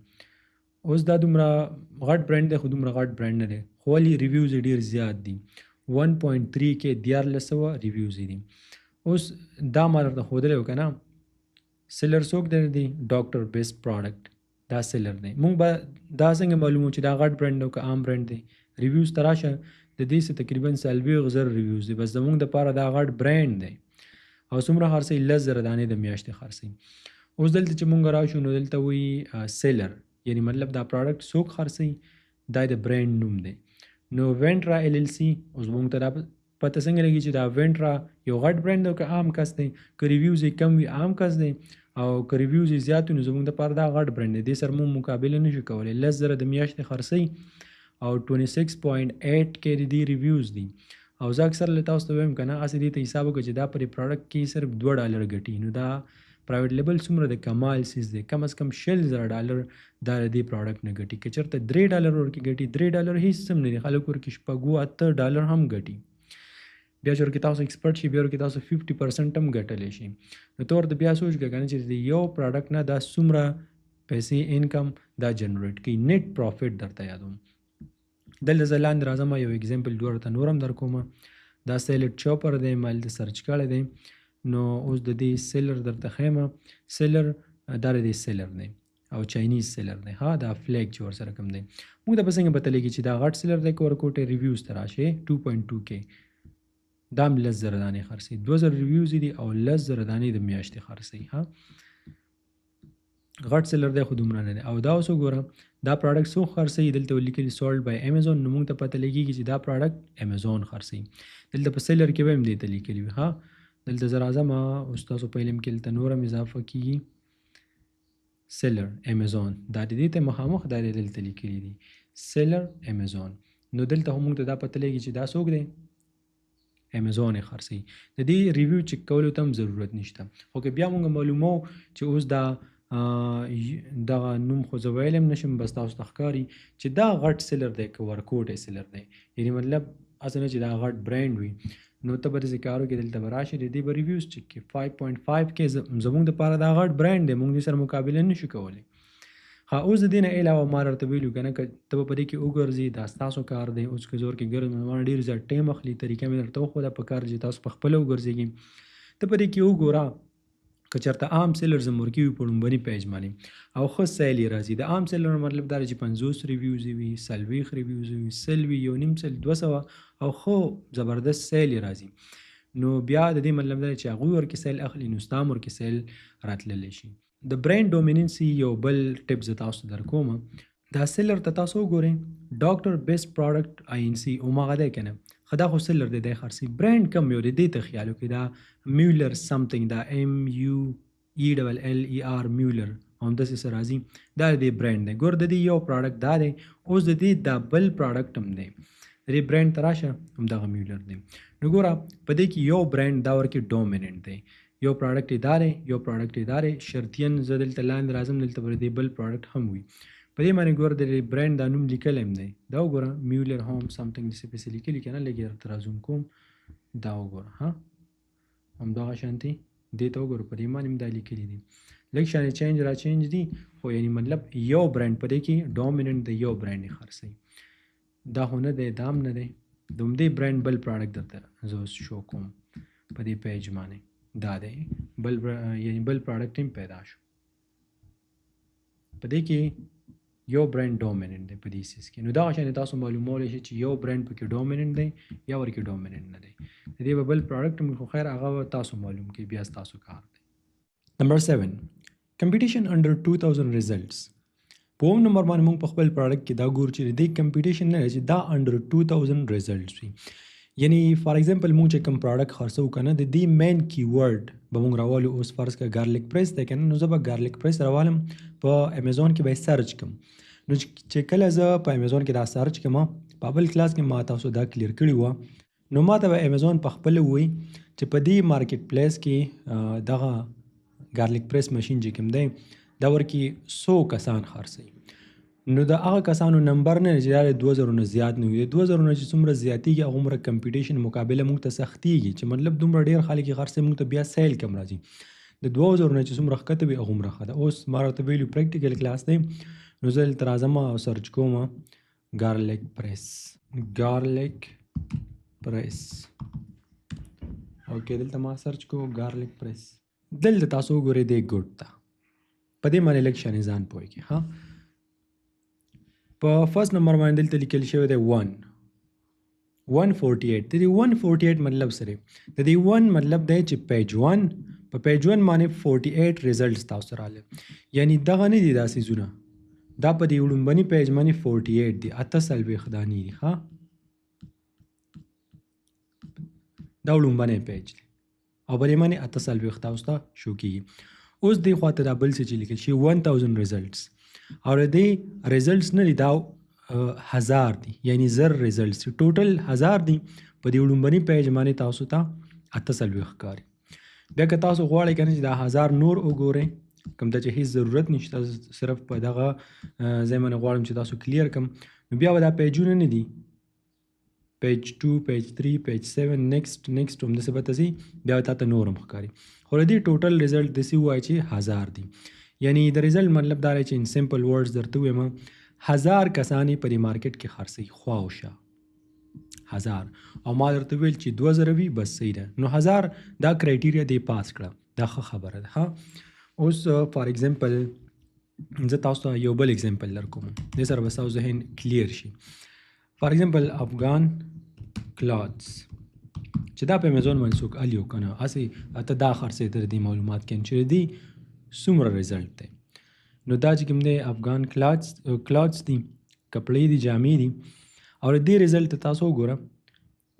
اوس دا دومره غټ برانډ دی خو دومره غټ برانډ نه دی خو ولې ریویوز یې ډېر زیات دي 1.3 کې 1400 ریویوز دي اوس دا ما درته ښودلی و که نه سیلر څوک دی ډاکټر بیسټ پراډکټ دا سیلر دی مونږ به دا څنګه معلومو چې دا غټ برانډ دی او که عام برانډ دی ریویوز ته راشه د دې څه تقریبا 40,000 ریویوز دي بس زمونږ دپاره دا غټ برانډ دی او څومره خرڅوي 10,000 دانې د میاشتې خرڅوي اوس دلته چې مونږ راشو نو دلته وایي سیلر یعنی مطلب دا پراډکټ څوک خرڅوي دا د برانډ نوم دی نو وینټرا ایل ایل سی اوس مونږ ته دا پته څنګه لګي چې دا وینټرا یو غټ برانډ دی او که عام کس دی که ریویوز یې کم وي عام کس دی او که ریویوز یې زیات وي نو زموږ دپاره دا غټ برانډ دی دې سره مونږ مقابله نشو کولی 10,000 د میاشتې خرڅوي او 26.8 کې د دې ریویوز دي او زه اکثر له تاسو ته وایم که نه هسې دې ته حساب وکړه چې دا پر پراډکټ کې صرف $2 ګټي نو دا پرایویټ لیبل څومره د کمال سیز دی کم از کم $60,000 دا د دې پراډکټ نه ګټي که چېرته $3 ورکې ګټي $3 هېڅ هم نه دي خلک ورکې $8 هم ګټي بیا چې ورکې تاسو ایکسپرټ شي بیا ورکې تاسو 50% هم ګټلی شي نو ته ورته بیا سوچ کړه که نه چې د یو پراډکټ نه دا څومره پیسې انکم دا جنریټ کوي نیټ پروفیټ درته یادوم دلته زه لاندې راځم یو اګزامپل ورته نور هم در کوم دا سیلډ چاپر دی ما هلته سرچ کړی دی نو اوس د دې سیلر درته ښیم سیلر دا د دې سیلر دی او چاینیز سیلر دی ها دا فلیګ چې ورسره کوم دی موږ ته به څنګه پته لګي چې دا غټ سیلر دی که ورکوټې ریویوز ته راشئ 2.2 کې دا هم 10,000 دانې خرڅوي 2,000 ریویوز دي او 10,000 دانې د میاشتې خرڅوي ها غټ سیلر دی خو دومره نه دی او دا اوس وګوره دا پروډکټ څوک خرڅوي دلته ولیکلي سولډ بای امیزون نو موږ ته پته لګیږي چې دا پروډکټ امیزون خرڅوي. دلته په سیلر کې به هم دې ته لیکلي وي. ها دلته زه راځم او ستاسو په علم کې دلته نور هم اضافه کیږي سیلر امیزون دا د دې ته مخامخ دا دلته لیکلي دي سیلر امیزون. نو دلته هم موږ ته دا پته لګي چې دا څوک دی امیزون یې خرڅوي. د دې ریویو چک کولو ته هم ضرورت نشته. خو که بیا موږ معلومو چې اوس دا دغه نوم خو زه ویلی هم نشم بس تاسو ته ښکاري چې دا غټ سیلر دی که ورکوټی سیلر دی یعنې مطلب هسې نه چې دا غټ برانډ وي نو ته به داسې کار وکړې دلته به راشي د دې به ریویوز چک کړي 5.5 کې زمونږ دپاره دا غټ برانډ دی موږ دې سره مقابله نشو کولی. ها اوس د دې نه علاوه ما درته ویلو که نه که ته به په دې کې وګرځې دا ستاسو کار دی. اوس که زور کې ګرځم ما ډېر زیات ټایم اخلي طریقه مې درته وښوده په کار چې تاسو پخپله وګرځېږي. ته په دې کې وګوره که چېرته عام سیلر زموږ کې وي په لومبني پیج باندې او ښه سیل یې راځي. د عام سیلر مطلب دا دی چې 50 ریویوز وي 40 ریویوز وي 100 وي 1.5 سل 200 او ښه زبردست سیل یې راځي نو بیا د دې مطلب دا دی چې هغوی ورکې سیل اخلي نو ستا هم ورکې سیل راتللی شي. د برانډ ډومیننسي یو بل ټپ زه تاسو ته درکوم. دا سیلر ته تاسو وګورئ ډاکټر بیسټ پروډکټ آی ان سی هماغه دی که نه خو دا خو سیلر دی دی خرڅوي. برانډ کم یو دی دې ته خیال وکړئ دا میولر سمثینګ دا MUELLER میولر همداسې څه راځي دا د دې برانډ دی. ګور د دې یو پروډکټ دا دی اوس د دې دا بل پروډکټ هم دی د دې برانډ ته راشه همدغه میولر دی. نو ګوره په دې کې یو برانډ دا ورکې ډومیننټ دی یو پروډکټ یې دا دی یو پروډکټ یې دا دی شرطیاً زه دلته لاندې راځم دلته به د دې بل پروډکټ هم وي په دې باندې ګوره د دې برانډ دا نوم لیکلی هم دی دا وګوره میولر هوم سمثینګ داسې پسې لیکلي که نه لږ یې درته رازوم کوم دا وګوره ها همدغه شانتې دې ته وګوره په دې باندې هم دا لیکلي دي لږ شانې چینج را چینج دي خو یعنې مطلب یو برانډ په دې کې ډومیننټ دی یو برانډ یې خرڅوي. دا خو نه دی دا هم نه دی د همدې برانډ بل پروډکټ درته زه اوس شو کوم په دې پیج باندې دا دی بل یعنی بل پروډکټ هم پیدا شو په دې کې یو برانډ ډومیننټ دی په دې سیس کې. نو دغه شان تاسو معلومولی شي چې یو برانډ پکې ډومیننټ دی یا ورکې ډومیننټ نه دی. د دې به بل پروډکټ هم خو خیر هغه تاسو معلوم کړئ بیا ستاسو کار دی. نمبر 7 کمپټیشن انډر 2000 رزلټس. په اوم نمبر باندې موږ په خپل پروډکټ کې دا ګورو چې دې کمپټیشن نه چې دا انډر 2000 رزلټس وي یعنی فار ایگزامپل موږ چې کوم پروډکټ خرڅو کنه د دې مین کیورډ به موږ راوالو اوس فرض کړه ګارلیک پریس دی کنه نو زه به ګارلیک پریس راوالم په امیزون کې به سرچ کوم نو چې کله زه په امیزون کې دا سرچ کوم په بل کلاس کې ما تاسو دا کلیر کړی و نو ما ته به امیزون په خپل وي چې په دې مارکیټ پلیس کې دغه ګارلیک پریس ماشین چې کوم دی دا ورکی 100 کسان خرڅوي نو د هغه کسانو نمبر نه چې دا 2000 نه زیات نه وي 2000 نه چې څومره زیاتېږي هغه عمره کمپټیشن مقابله موږ ته سختېږي چې مطلب دومره ډېر خلک یې خرڅوي موږ ته بیا سیل کم راځي د 2000 نه چې څومره ښکته وي هغه عمره ښه ده. اوس ما راته ویلو پریکټیکل کلاس دی نو زه دلته راځم او سرچ کوم ګارلیک پریس اوکې دلته ما سرچ کو ګارلیک پریس دلته تاسو وګورئ دی ګوډ ته په دې باندې لږ شانې ځان پوهېږي ها په فرست نمبر باندې دلته لیکل شوی دی 148 د دې 148 مطلب سره د دې 1 مطلب دی چې پیج 1 په پیج 1 باندې 48 رزلټس تاسو راغلي یعنی دغه نه دي دا سیزونه دا په دې وړومبني پیج باندې 48 دي اته سلوي خداني دي ها دا وړومبني پیج دی او بلې باندې اته سلوي تاسو ته شو کیږي. اوس دې خواته دا بل څه چې لیکل شي 1000 رزلټس او دې رزلټس نه دي دا 1000 دي یعنی 1000 رزلټس ټوټل 1000 دي په دې وړومبني پیج باندې تاسو ته اته سلوي ښکاري. بیا که تاسو غواړئ کنه چې دا 1000 نور وګورئ کوم ته چې هیڅ ضرورت نشته صرف په دغه ځای باندې غواړم چې تاسو کلیر کم نو بیا به دا پیجونه نه دي پیج 2 پیج 3 پیج 7 نیکسټ همداسې به ته ځي بیا به تا ته نور هم ښکاري خو د دې ټوټل رزلټ داسې ووایي چې 1000 دي یعنی د رزلټ مطلب دا دی چې ان سمپل ورډز درته ووایم 1000 کسان په دې مارکیټ کې خرڅوي خوا او شا 1000 او ما درته ویل چې 2000 وي بس صحیح ده نو 1000 دا کرایټیریا دی پاس کړه دا ښه خبره ده ها. اوس فار ایگزامپل زه تاسو ته یو بل اگزامپل درکوم دې سره به ستاسو ذهن کلیر شي. فار ایگزامپل افغان کلاتس چې دا په امیزون باندې څوک الیو کنه هسې ته دا خرڅې تر دې معلومات کې چې دی څومره رزلټ دی نو دا چې کوم دی افغان کلاتس دي، کپړې دي، جامې دي. او د دې رزلټ تاسو وګوره،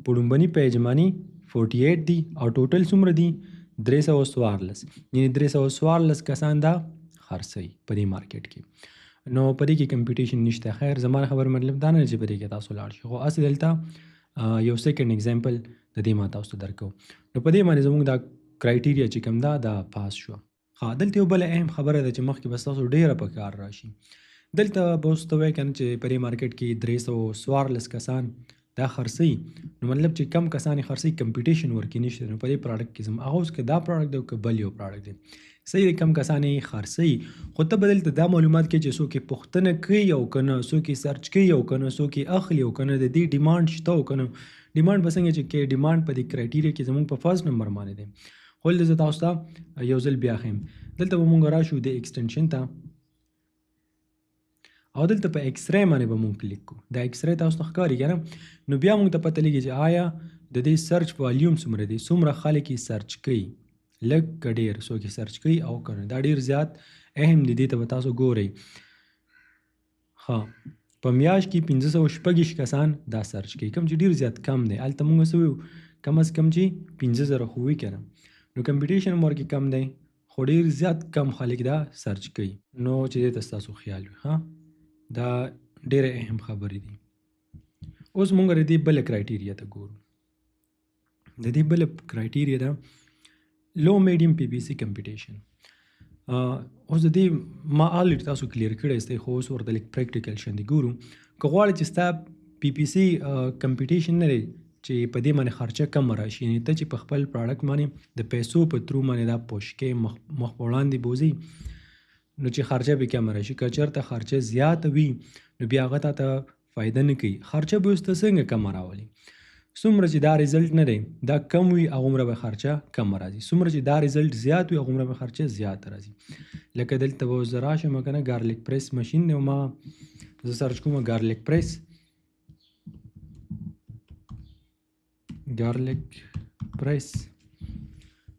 په لومبني پیجماني 48 دي او ټوټل څومره دي 314، یعنی 314 کسان دا خرڅوي په دې مارکیټ کې. نو په دې کې کمپټیشن نشته. خیر زما خبر مطلب دا نه چې په دې کې تاسو لاړ شئ، خو هسې دلته یو سیکنډ اگزامپل د دې ما تاسو ته درکو. نو په دې باندې زموږ دا کرایټیریا چې کوم دا پاس شو. ها دلته یو بله اهم خبره ده چې مخکې بس تاسو ډیره په کار راشي. دلته به اوس ته وایې که نه چې په دې مارکیټ کې 314 کسان دا خرڅوي، نو مطلب چې کم کسان یې خرڅوي، کمپټیشن ورکې نشته. نو په دې پراډکټ کې هغه اوس که دا پراډکټ دی او که بل یو پراډکټ دی، صحیح دی کم کسان یې خرڅوي، خو ته به دلته دا معلومات کوي چې څوک یې پوښتنه کوي او که نه، څوک یې سرچ کوي او که نه، څوک یې اخلي او که نه، د دې ډیمانډ شته او که نه. ډیمانډ به څنګه چې کې ډیمانډ په دې کرایټیریا کې زموږ په فرست نمبر باندې دی. خو دلته زه تاسو ته یو ځل بیا ښیم. دلته به مونږ راشو د ایکسټنشن ته او دلته په ایکس ری باندې به مونږ کلیک کوو. دا ایکس ری تاسو ته ښکاري که نه؟ نو بیا مونږ ته پته لګي چې آیا د دې سرچ والیوم څومره دی، څومره خلک یې سرچ کوي، لږ که ډېر، څوک یې سرچ کوي او که نه. دا ډېر زیات اهم دی، دې ته به تاسو ګورئ. ښه په میاشت کې 526 کسان دا سرچ کوي، کوم چې ډېر زیات کم دی. هلته مونږ څه ویو، کم از کم چې 15,000 خو وي که نه. نو کمپټیشن ورکې کم دی خو ډېر زیات کم خلک دا سرچ کوي. نو چې دې ته ستاسو خیال وي. ها دا ډېرې اهم خبرې دي. اوس مونږ د دې بله کرایټیریا ته ګورو. د دې بله کرایټیریا ده لو میډیم پی پی سي کمپټیشن. اوس د دې ما الریډي تاسو کلیر کړی دی، خو اوس ورته لږ پریکټیکل شاندې ګورو. که غواړې چې ستا پی پی سي کمپټیشن نه دی چې په دې باندې خرچه کم راشي، یعنې ته چې په خپل پراډکټ باندې د پیسو په ترو باندې دا پوش کې مخ په وړاندې بوځي، نو چې خرچه به کم راشي. که چېرته خرچه زیاته وي نو بیا هغه تا ته فایده نه کوي. خرچه به اوس ته څنګه کم راولي؟ څومره چې دا ریزلټ نه دی دا کم وي هغومره به خرچه کم راځي، څومره چې دا ریزلټ زیات وي هغومره به خرچه زیات راځي. لکه دلته به اوس زه راشم که نه، ګارلیک پریس مشین دی او ما زه سرچ کوم ګارلیک پریس، ګارلیک پریس.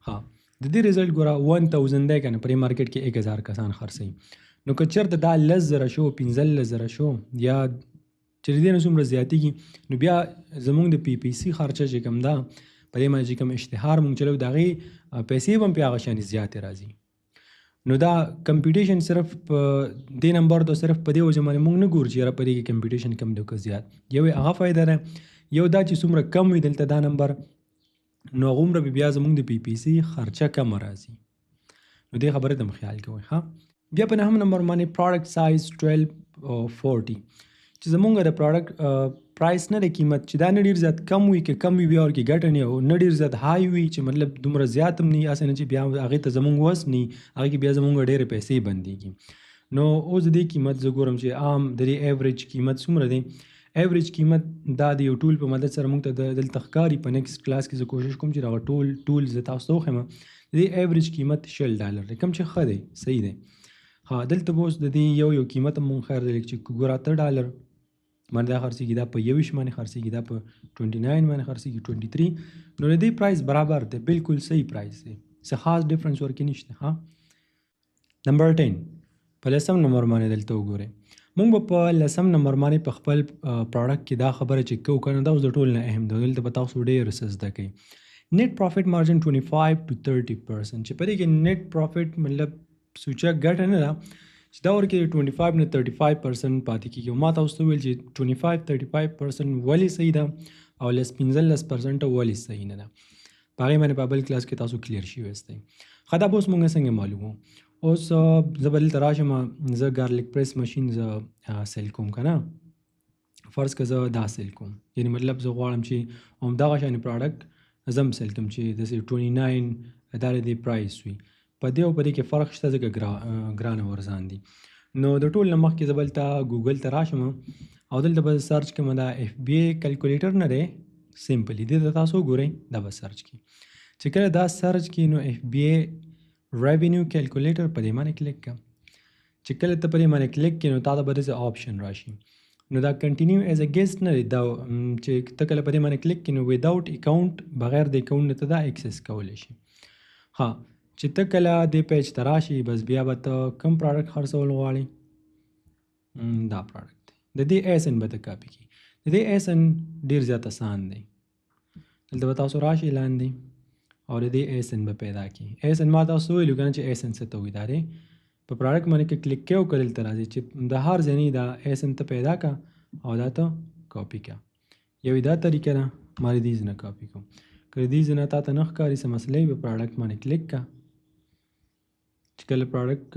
ها د دې رزلټ ګوره 1000 دی که نه، پرې مارکیټ کې 1000 کسان خرڅوي. نو که چېرته دا 10,000 شو، 15,000 شو یا چې د دې نه څومره زیاتېږي، نو بیا زموږ د پی پی سي خرچه چې کوم ده په دې باندې چې کوم اشتهار مونږ چلو د هغې پیسې به هم پې هغه شانې زیاتې راځي. نو دا کمپټیشن صرف په دې نمبر ته صرف په دې وجه باندې مونږ نه ګورو چې یاره په دې کې کمپټیشن کم دی که زیات. یو یې هغه فایده ده، یو دا چې څومره کم وي دلته دا نمبر، نو هغومره بیا زموږ د پی پی سي خرچه کمه راځي. نو دې خبرې ته هم خیال کوئ. ها بیا په 9 نمبر باندې پراډکټ سایز 1240 چې زمونږ د پراډکټ پرایس نه د قیمت چې دا نه ډېر زیات کم وي، که کم وي بیا ورکې ګټه نه، او نه ډېر زیات های وي چې مطلب دومره زیات هم نه، هسې نه چې بیا هغې ته زمونږ وس نه، هغې کې بیا زمونږ ډېرې پیسې بندېږي. نو اوس د دې قیمت زه ګورم چې عام د دې ایوریج قیمت څومره دی. ایوریج قیمت دا د یو ټول په مدد سره مونږ ته دلته ښکاري. په نیکسټ کلاس کې زه کوشش کوم چې دغه ټول زه تاسو ته وښیم. د دې ایوریج قیمت $10 دی، کوم چې ښه دی، صحیح دی. ها دلته به اوس د دې یو قیمت هم مونږ خیر دی چې ګوره $8 باندې دا خرڅېږي، دا په 21 باندې خرڅېږي، دا په 29 باندې خرڅېږي، 23. نو د دې پرایس برابر دی، بالکل صحیح پرایس دی، څه خاص ډفرنس ورکې نشته. ها نمبر 10 په 10 نمبر باندې دلته وګورئ. مونږ به په 10 نمبر باندې په خپل پراډکټ کې دا خبره چې کوو که نه، دا اوس د ټول نه اهم دی. دلته به تاسو ډېر څه زده کوئ. نیټ پروفیټ مارجن 25 to 30% چې په دې کې نیټ پروفیټ مطلب سوچه ګټه نه ده چې دا ورکې 25 نه 35% پاتې کېږي. ما تاسو ته ویل چې 25-35% ولې صحیح ده او 15% ولې صحیح نه ده. په هغې باندې په بل کلاس کې تاسو کلیر شوي یاستئ. ښه دا به اوس مونږ څنګه معلومو. اوس زه به دلته راشم، زه ګارلیک پریس مشین زه سیل کوم که نه، فرض که زه دا سیل کوم، یعنې مطلب زه غواړم چې همدغه شانې پراډکټ زه هم سیل کوم چې داسې 29 دا د دې پرایس وي. په دې او په دې کې فرق شته ځکه ګرانه ورځان دي. نو د ټول نه مخکې زه بلته ګوګل ته راشم او دلته به سرچ کوم دا اف بی ای کیلکولیټر نه دی، سمپلی دې ته تاسو وګورئ، دا به سرچ کړي. چې کله دا سرچ کړي نو اف بی ای ریونیو کیلکولیټر په دې باندې کلیک کړه. چې کله ته په دې باندې کلیک کړي نو تا ته به داسې آپشن راشي. نو دا کنټینیو ایز ا ګیسټ نه دی، دا چې ته کله په دې باندې کلیک کړي نو وداوټ اکاونټ، بغیر د اکاونټ نه ته دا اکسس کولی شي. ها چې ته کله دې پیج ته راشي بس بیا به ته کوم پراډکټ خرڅول غواړې دا پراډکټ دی د دې ایسن به ته کاپي کړي د دې ایسن ډېر زیات آسان دی دلته به تاسو راشي لاندې او د دې ایسن به پیدا کړي ایسن ما تاسو ویلو که نه چې ایسن څه ته وایي دا دی په پراډکټ باندې کې کلیک کوي او که دلته راځي چې د هر ځای دا ایسن ته پیدا کړه او دا ته کاپي کړه یوې دا طریقه ده ما د دې نه کاپي کوم که د دې نه تا ته نه ښکاري څه مسله وي په پراډکټ باندې کلیک کړه چې کله پراډکټ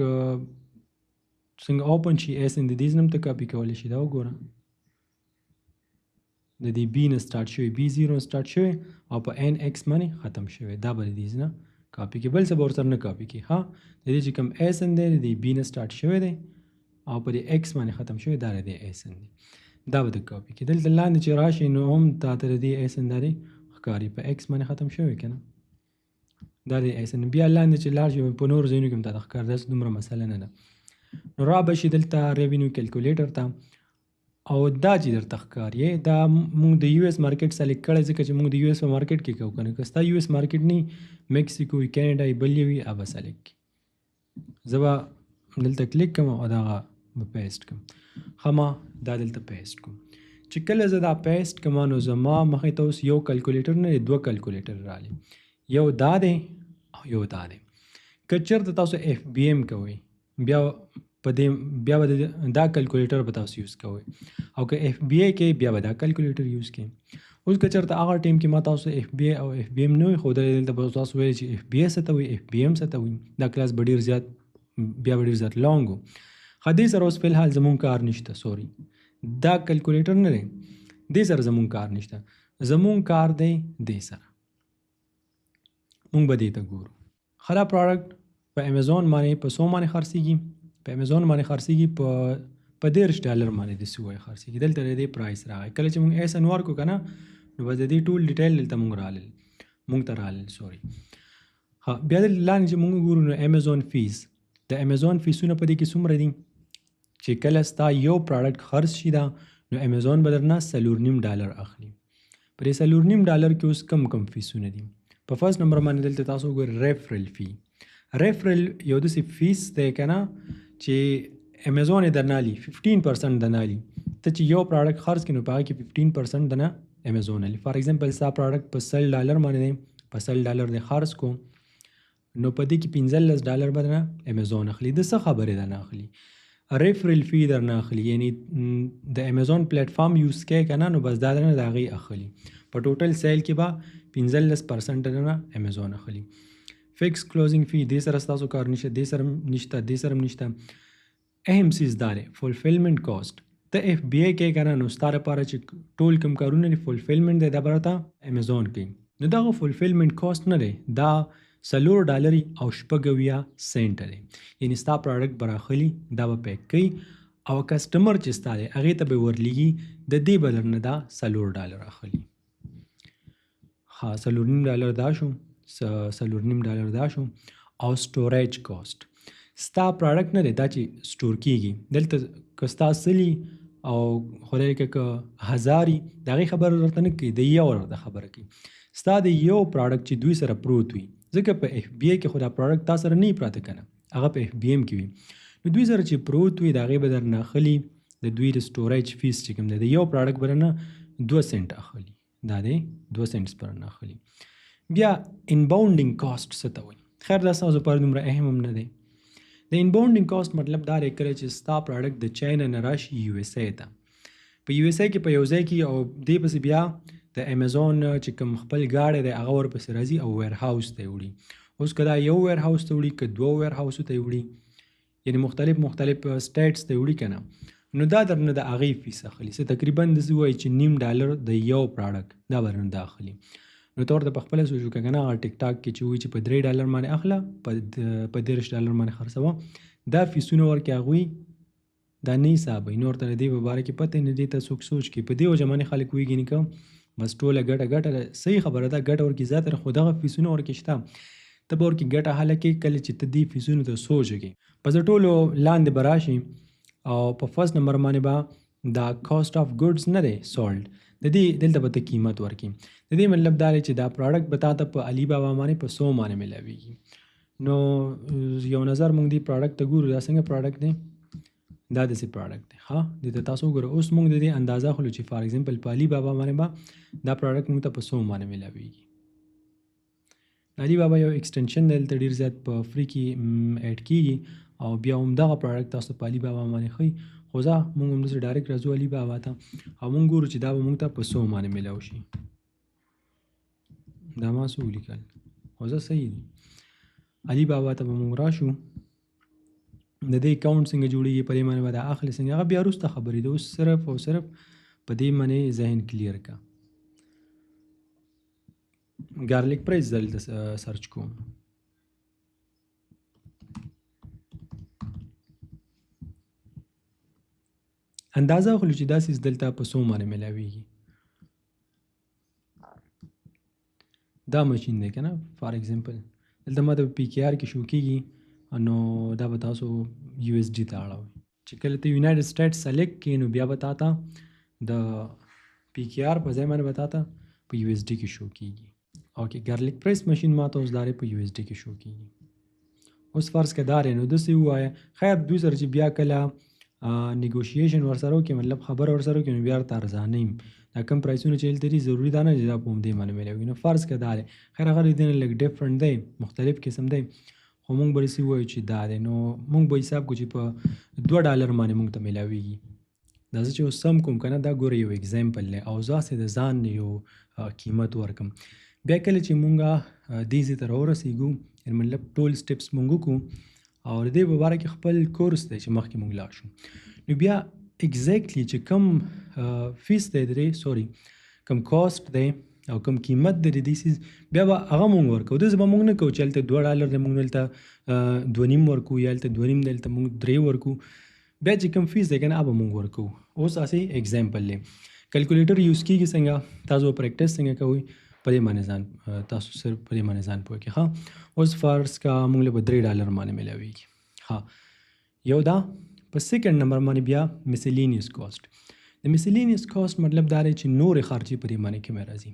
څنګه اوپن شي ایسن د دې نه هم ته کاپي کولی شي دا وګوره د دې بي نه سټارټ شوی بي زیرو سټارټ شوی او په ان ایکس باندې ختم شوی دا به د دې نه کاپي کې بل څه به ورسره نه کاپي کې ها د دې چې کوم ایسن دی د دې بي نه سټارټ شوی دی او په دې ایکس باندې ختم شوی دا د ایسن دی دا به د کاپي کې دلته لاندې چې راشي نو هم تا ته د دې ایسن دا دی ښکاري په ایکس باندې ختم شوی که نه دا د ایسن بیا لاندې چې لاړ شي په نور ځایونو کې هم تا ته ښکار داسې دومره مسله نه ده نو را به شي دلته ریونیو کیلکولیټر ته او دا چې درته ښکاري دا مونږ د یو ایس مارکیټ سلیکټ کړی ځکه چې مونږ د یو ایس په مارکیټ کې کوو که نه که ستا یو ایس مارکیټ نه میکسیکو وي کینیډا وي بل یو وي هغه به سلیکټ کړي زه به دلته کلیک کوم او دغه به پیسټ کوم ښه ما دا دلته پیسټ کوم چې کله زه دا پیسټ کوم نو زما مخې ته اوس یو کلکولیټر نه دوه کلکولیټر راغلي یو دا دی او یو دا دی که چېرته تاسو اف بی ایم کوئ بیا په دې بیا به دا کلکولیټر به تاسو یوز کوئ او که اف بی ای کې بیا به دا کلکولیټر یوز کړئ اوس که چېرته هغه ټایم کې ما تاسو اف بی ای او اف بی ایم نه وي ښودلی دلته به تاسو ویل چې اف بی ای څه ته وایي اف بی ایم څه ته وایي دا کلاس به ډېر زیات بیا به ډېر زیات لانګ و ښه دې سره اوس فلحال زمونږ کار نشته سوري دا کلکولیټر نه دی دې سره زمونږ کار نشته زمونږ کار دی دې سره مونږ به دې ته ګورو ښه دا پراډکټ په امیزون باندې په څو باندې خرڅېږي په امیزون باندې خرڅېږي په $13 باندې د څه وایي خرڅېږي دلته د دې پرایس راغی کله چې مونږ ایسن ورکړو که نه نو بس د دې ټول ډیټیل دلته مونږ ته رالل سوري ها بیا دلته لاندې چې مونږ ګورو نو امیزون فیس د امیزون فیسونه په دې کې څومره دي چې کله ستا یو پراډکټ خرڅ شي دا نو امیزون به درنه $4.5 اخلي په دې $4.5 کې اوس کم فیسونه دي په فرست نمبر باندې دلته تاسو وګورئ ریفرل فی ریفرل یو داسې فیس دی که نه چې امیزون یې درنه لي 15% درنه لي ته چې یو پراډکټ خرڅ کړې نو په هغه کې 15% درنه امیزون لي فار ایگزامپل ستا پراډکټ په $100 باندې دی په $100 دی خرڅ کو نو په دې کې $15 به درنه امیزون اخلي د څه خبرې درنه اخلي ریفرل فی درنه اخلي یعنی د امیزون پلیټفارم یوز کوې که نه نو بس دا درنه د هغې اخلي په ټوټل سیل کې به 15% درنه امیزون اخلي فکس کلوزینګ فی دې سره ستاسو کار نشته دې سره نشته دې سره نشته اهم څیز دا دی فولفلمنټ کاسټ ته اف بی ای کې که نه نو ستا لپاره چې ټول کوم کارونه دي فولفلمنټ دی دا به راته امیزون کوي نو دغه فولفلمنټ کاسټ نه دی دا $4 او 80 سنټ دی یعنی ستا پراډکټ به راخلي دا به پیک کوي او کسټمر چې ستا دی هغې ته به ورلیږي د دې به درنه دا $4 اخلي ها $4.5 دا شو $4.5 دا شو او سټوریج کاسټ ستا پراډکټ نه دی دا چې سټور کیږي دلته که ستا سلي او خدای که 1000 د هغې خبره ورته نه کوي د یو ورته خبره کوي ستا د یو پراډکټ چې دوی سره پروت وي ځکه په اف بی ای کې خو دا پراډکټ تا سره نه پراته که نه هغه په اف بی ایم کې وي نو دوی سره چې پروت وي د هغې به درنه اخلي د دوی د سټوریج فیس چې کوم دی د یو پراډکټ به درنه 2 سنټ اخلي دا دی 2 سنټس پر نه اخلي بیا انباونډینګ کاسټ څه ته وایي خیر دا ستاسو لپاره دومره اهم هم نه دی د انباونډینګ کاسټ مطلب دا دی کله چې ستا پراډکټ د چاینا نه راشي یو ایس ای ته په یو ایس ای کې په یو ځای کې او دې پسې بیا د امیزون چې کوم خپل ګاډی دی هغه ورپسې راځي او ویر هاوس ته یې وړي اوس که دا یو ویر هاوس ته وړي که 2 ویر هاوسو ته یې وړي یعنې مختلف سټیټس ته یې وړي که نه نو دا درنه د هغې فیس اخلي څه تقریبا داسې وایي چې $0.5 د یو پراډکټ دا به درنه د اخلي نو ته ورته پخپله سوچ وکړه که نه هغه ټیک ټاک کې چې وایي چې په $3 باندې اخله په $13 باندې خرڅوه دا فیسونه ورکې هغوی دا نه حسابوي نو ورته د دې په باره کې پته نه دې ته څوک سوچ کوي په دې وجه باندې خلک وایي نه که بس ټوله ګټه صحیح خبره ده ګټه ورکې زیاتره خو دغه فیسونه ورکې شته ته به ورکې ګټه حالکې کله چې ته دې فیسونو ته سوچ وکړې په زه ټولو لاندې به راشي او په فرست نمبر باندې به دا کاسټ آف ګډز نه دی سولډ د دې دلته به ته قیمت ورکړي د دې مطلب دا دی چې دا پراډکټ به تا ته په علي بابا باندې په 100 باندې ملاویږي نو یو نظر مونږ دی پروډکټ ته ګورو، دا څنګه پروډکټ دی، دا داسې پروډکټ دی. ها دې ته تاسو وګورئ. اوس مونږ د دې اندازه خلو چې فار ایگزامپل په علي بابا باندې به دا پروډکټ مونږ ته په 100 باندې ملاویږي. علي بابا یو ایکسټنشن دی، دلته ډېر زیات په فری کې ایډ کېږي او بیا همدغه پروډکټ تاسو په علي بابا باندې ښیي. خو ځه مونږ همداسې ډایرکټ راځو علي بابا ته او مونږ ګورو چې دا به مونږ ته په 100 باندې میلاو شي. دا ما څه ولیکل، خو زه صحیح دي. علي بابا ته به مونږ راشو، د دې اکاونټ څنګه جوړېږي، په دې باندې به دا اخلي څنګه، هغه بیا وروسته خبرې ده. اوس صرف او صرف په دې باندې ذهن کلیر کا. ګارلیک پرایس دلته سرچ کوم. اندازه خلو چې دا سیز دلته په 100 باندې ملاویږي. دا ماشین دی که نه، فار ایگزامپل دلته ما د پی کې آر کې شو کېږي، نو دا به تاسو یو ایس ډي ته اړوئ. چې کله ته یونایټډ سټیټس سلیکټ کړې نو بیا به تا ته د پی کې آر په ځای باندې به تا ته په یو ایس ډي کې شو کېږي. اوکې ګارلیک پریس ماشین ما ته اوس دارې په یو ایس ډي کې شو کېږي. اوس فرض که دارې نو داسې ووایه خیر دوی سره چې بیا کله نیګوشیشن ورسره وکړي، مطلب خبره ورسره وکړي، نو بیا ورته ارزانه یم. دا کم پرایسونه چې دلته دي ضروري دا نه چې دا په همدې باندې میلاوي. نو فرض که دا دی، خیر هغه د دې نه لږ ډفرنټ دی، مختلف قسم دی، خو مونږ به داسې ووایو چې دا دی. نو مونږ به حساب کړو چې په $2 باندې مونږ ته میلاویږي. دا زه چې اوس سم کوم که نه، دا ګوره یو اګزامپل دی او زه هسې د ځان یو قیمت ورکم. بیا کله چې مونږ دې ځای ته راورسېږو، مطلب ټول سټیپس مونږ وکړو او د دې په باره کې خپل کورس دی چې مخکې مونږ لاړ شو، نو بیا اګزیکټلی چې کم فیس دی د دې کم کاسټ دی او کم قیمت دی د دې سیز، بیا به هغه مونږ ورکوو. داسې به مونږ نه کوو چې هلته $2 دی مونږ دلته 2.5 ورکوو یا هلته 2.5 دی هلته مونږ 3 ورکوو. بیا چې کم فیس دی که نه هغه به مونږ ورکوو. اوس داسې اګزامپل دی. کیلکولیټر یوز کېږي څنګه، تاسو پریکټس څنګه کوئ، په دې باندې ځان تاسو صرف په دې باندې ځان پوه کړئ. ښه اوس فرض کا مونږ له به $3 باندې میلاویږي. ښه یو دا. په سیکنډ نمبر باندې بیا میسلینیس کاسټ. د میسلینیس کاسټ مطلب دا دی چې نورې خرچې په دې باندې کومې راځي.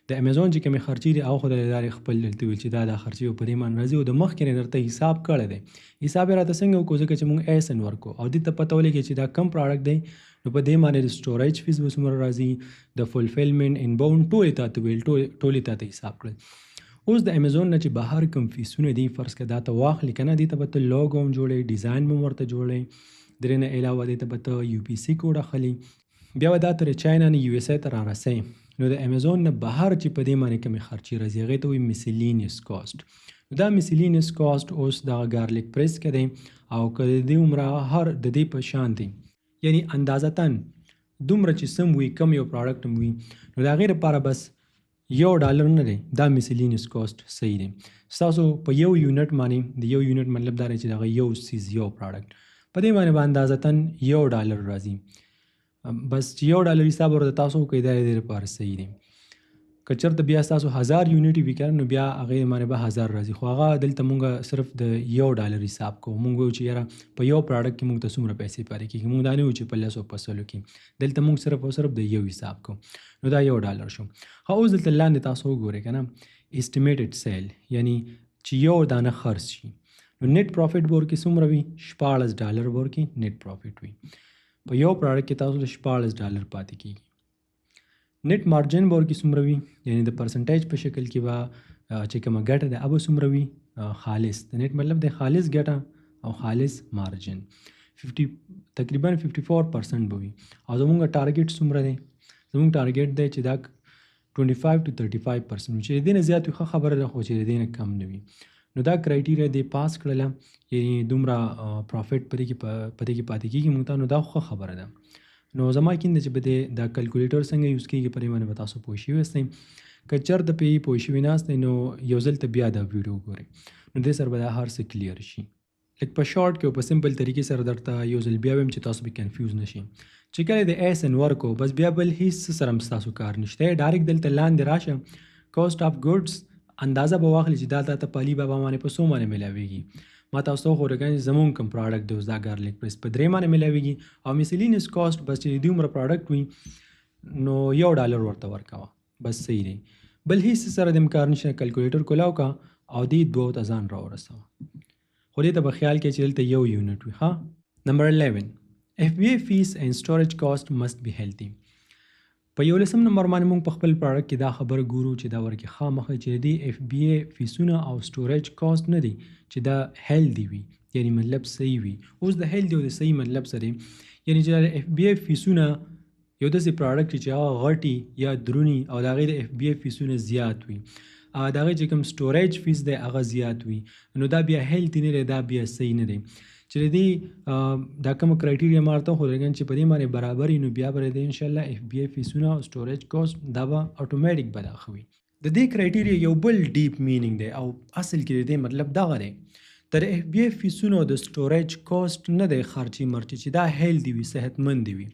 د امیزون چې کومې خرچې دي هغه خو د لارې خپل دلته ویل چې دا خرچې په دې باندې راځي او د مخکې نه درته حساب کړی دی. حساب یې راته څنګه وکړو، ځکه چې مونږ ایس ان ورکو او دې ته پته ولګي چې دا کم پروډکټ دی، نو په دې باندې د سټوریج فیس به څومره راځي، د فولفلمنټ انباوند ټولې تا ته ویل، ټولې تا ته حساب کړل. اوس د امیزون نه چې بهر کم فیسونه دي، فرض که دا ته واخلي که نه، دې ته به ته لوګو هم جوړوې، ډیزاین به هم ورته جوړوې، درې نه علاوه دې ته به ته یو پی سی کوډ اخلي، بیا به دا تر چاینا نه یو ایس ای ته رارسوي. نو د امیزون نه بهر چې په دې باندې کومې خرچې راځي هغې ته وایي میسلینیس کاسټ. دا میسلینیس کاسټ اوس دغه ګارلیک پریس کې دی او که د دې عمره هر د دې په شان دی، یعنی اندازتاً دومره چې سم وي، کم یو پروډکټ هم وي، نو د هغې لپاره بس $1 نه دی، دا میسلینیس کاسټ صحیح دی. ستاسو په یو یونټ باندې، د یو یونټ مطلب دا دی چې دغه یو سیز یو پروډکټ په دې باندې به اندازتاً $1 راځي. بس چې $1 حساب ورته تاسو وکړئ دا د دې لپاره صحیح دی. که چېرته بیا ستاسو 1000 یونټ وي که نو بیا هغې باندې به 1000 راځي، خو هغه دلته مونږ صرف د $1 حساب کوو. مونږ وایو چې یاره په یو پروډکټ کې مونږ ته څومره پیسې پاتې کېږي، مونږ دا نه وایو چې په 100 په 100 کې، دلته مونږ صرف او صرف د یو حساب کوو، نو دا $1 شو. ښه اوس دلته لاندې تاسو وګورئ که نه، اسټیمیټډ سیل یعنی چې یو دانه خرڅ شي، نو نیټ پروفیټ به ورکې څومره وي، $14 به ورکې نیټ پروفیټ وي. په یو پروډکټ کې تاسو ته $14 پاتې کېږي. نیټ مارجن به ورکې څومره وي، یعنی د پرسنټیج په شکل کې به چې کومه ګټه ده هغه څومره وي، خالص. د نیټ مطلب د خالص ګټه او خالص مارجن تقریبا 54% به وي. او زمونږ ټارګیټ څومره دی، زمونږ ټارګیټ دی چې دا 25 to 35%، چې د دې نه زیات وي ښه خبره ده، خو چې د دې نه کم نه وي. نو دا کرایټیریا دې پاس کړله، یعنی دومره پروفیټ په دې کې پاتې کېږي مونږ ته، نو دا ښه خبره ده. نو زما یقین دی چې په دې دا کیلکولیټر څنګه یوز کېږي په دې باندې به تاسو پوه شوي یاستئ. که چېرته پرې پوه شوي ناستئ نو یو ځل ته بیا دا ویډیو وګورئ، نو دې سره به دا هر څه کلیر شي. لږ په شارټ کې او په سمپل طریقې سره درته یو ځل بیا وایم چې تاسو به کنفیوز نه شئ. چې کله د ایس ان ورکو بس بیا بل هیڅ سره هم ستاسو کار نشته، ډایرکټ دلته لاندې راشه، کاسټ آف ګوډز اندازه به واخلي چې دا ته په علي بابا باندې په 100 باندې میلاویږي. ما تاسو ته خو راګنې زمونږ کوم پروډکټ دی اوس دا ګارلیک پریس په 3 باندې میلاویږي او میسلینیس کاسټ بس چې دې عمره پروډکټ وي نو $1 ورته ورکوه، بس صحیح دی. بل هیڅ سره د امکان نشته. کیلکولیټر کولاو کا او دې دوو ته ځان راورسوه. خو دې ته به خیال کې چې دلته یو یونټ وي. ها نمبر 11 FBA fees and storage cost must be healthy. په 11 نمبر باندې موږ په خپل پروډکټ کې دا خبره ګورو چې دا ورکه خامخه چې دی FBA فیسونه او سټوریج کاست نه دی چې دا هیلدی وي، یعنی مطلب صحیح وي. اوس د هیلدی او د صحیح مطلب سره یعنی چې FBA فیسونه یو داسې پروډکټ چې هغه غټي یا درونی او د هغې د FBA فیسونه زیات وي، د هغې چې کوم سټوریج فیس دی هغه زیات وي، نو دا بیا هیلتي نه دی، دا بیا صحیح نه دی. چې دې دا کوم کرایټیریا مارته خو لګن چې په دې باندې برابر نو بیا به د ان شاء الله FBA فیسونه او سټوریج کاست دا به اتوماتیک به داخوي. د دې کرایټیریا یو بل ډیپ مینینګ دی او اصل کې دې مطلب دا غره تر FBA فیسونه او د سټوریج کاست نه دی خرچي مرچي چې دا هیلدی وي، صحتمند وي،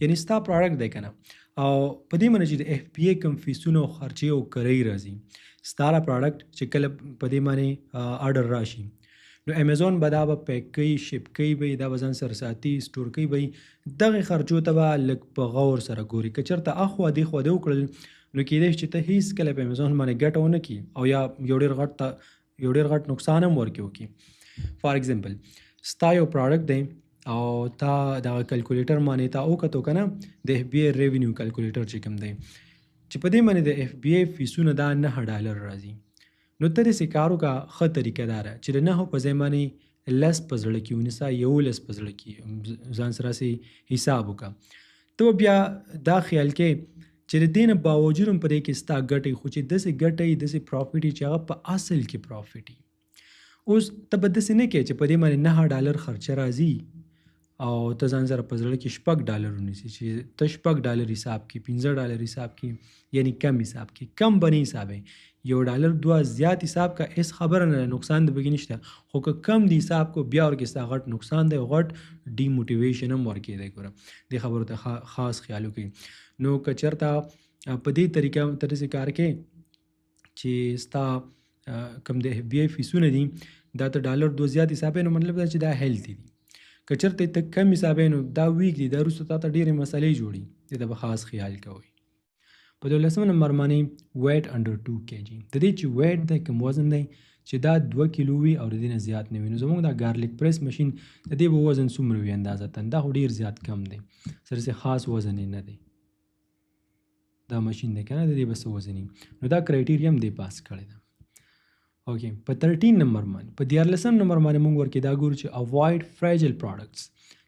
یعنی ستا پروډکټ دی کنه او په دې باندې چې د FBA کم فیسونه او خرچي او کرای راځي ستاره پروډکټ چې کله په دې باندې آرډر راشي نو امیزون به دا به پیک کوي، شپ کوي، به دا وزن سره ساتي، سٹور کوي، به دغه خرچو ته به لږ په غور سره ګوري. که چېرته اخوا دې خوا دې وکړل نو کیدای شي چې ته هیڅ کله په امیزون باندې ګټه ونه کړي او یا یو ډېر غټ نقصان هم ورکړي وکړي. فار ایگزامپل ستا یو پروډکټ دی او تا دغه کلکولیټر باندې تا وکتو که نه د FBA ریونیو کلکولیټر چې کوم دی چې په دې باندې د FBA فیسونه دا $9 راځي، نو ته داسې کار وکړه ښه طریقه داره چې د 9 په ځای باندې 10 په زړه کې ونیسه، 11 په زړه کې ځان سره سې حساب وکړه. ته بیا دا خیال کې چې د دې نه باوجود هم په دې کې ستا ګټې خو چې داسې ګټې داسې پروفیټ چې هغه په اصل کې پروفیټ وي. اوس ته به داسې نه کوې چې په دې باندې $9 خرچه راځي او ته ځان سره په زړه کې $6 ونیسي چې ته $6 حساب کې، $15 حساب کې، یعنی کم حساب کې، کم به نه حسابوي، $1 زیات حساب کا اس خبره نه نقصان د بګی نشته، خو که کم دی حساب کو بیا ورکې ستا غټ نقصان دی، غټ ډی موټیویشن هم ورکې دی. ګوره دې خبرو ته خاص خیال وکړئ. نو که چېرته په دې طریقه داسې کار کې چې ستا کم د FBA فیسونه دي دا ته $2 زیات حسابوي نو مطلب دا چې دا هیلتي دي. که چېرته ته کم حسابوي نو دا ویک دي، دا وروسته تا ته ډېرې مسلې جوړي، دې ته به خاص خیال کوئ. په 12 نمبر باندې ویټ انډر 2 kg د دې چې ویټ دی کوم وزن دی چې دا 2 کیلو وي او د دې نه زیات نه وي. نو زموږ دا ګارلیک پریس ماشین د دې به وزن څومره وي اندازتاً دا خو ډېر زیات کم دی، سره خاص وزن یې نه دی. دا ماشین دی که نه د دې به څه وزن وي. نو دا کرایټیریا هم دی پاس کړی ده. اوکې په 13 نمبر باندې په 14 نمبر باندې موږ ورکې دا ګورو چې اوایډ فرایجل پروډکټس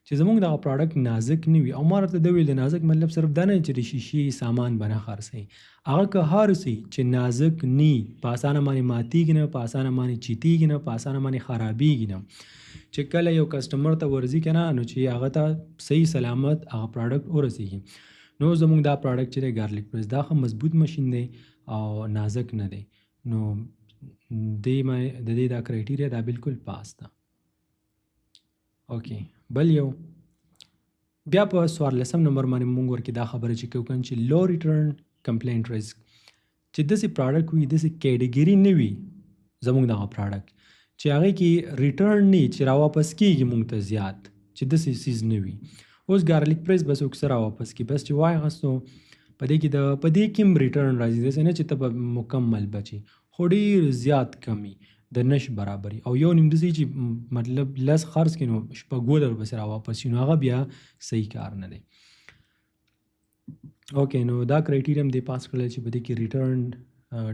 چې زموږ دغه پروډکټ نازک نه وي. او ما راته د ویل د نازک مطلب صرف دا نه چې د شیشې سامان به نه خرڅوي، هغه که هر څه چې نازک نی په اسانه باندې ماتیږي نه، په اسانه باندې چیتیږي نه، په اسانه باندې خرابیږي نه. چې کله یو کسټمر ته ورځي که نه نو چې هغه ته صحیح سلامت هغه پروډکټ ورسیږي. نو زموږ دا پروډکټ چې دی ګارلیک پریس دا ښه مضبوط ماشین دی او نازک نه دی. نو د دې دا کرایټیریا دا بالکل پاس ده. اوکې بل یو بیا په 14 نمبر باندې مونږ ورکې دا خبره چې کوو چې لو ریټرن کمپلینټ ریسک چې داسې پروډکټ وي، داسې کیټګري نه وي زموږ دغه پروډکټ چې هغې کې ریټرن نه چې راواپس کېږي مونږ ته زیات، چې داسې سیز نه وي. اوس ګارلیک پریس بس څه راواپس کړي، بس چې واخیستو په دې کې هم ریټرن راځي، داسې نه چې ته به مکمل بچي، خو ډېر زیات کمی د نش برابري او یو نیم داسې چې مطلب لس خرڅ کړي نو $6 بس راواپس شي، نو هغه بیا صحیح کار نه دی. اوکې نو دا کرایټیریا هم دی پاس کړل چې په دې کې ریټرن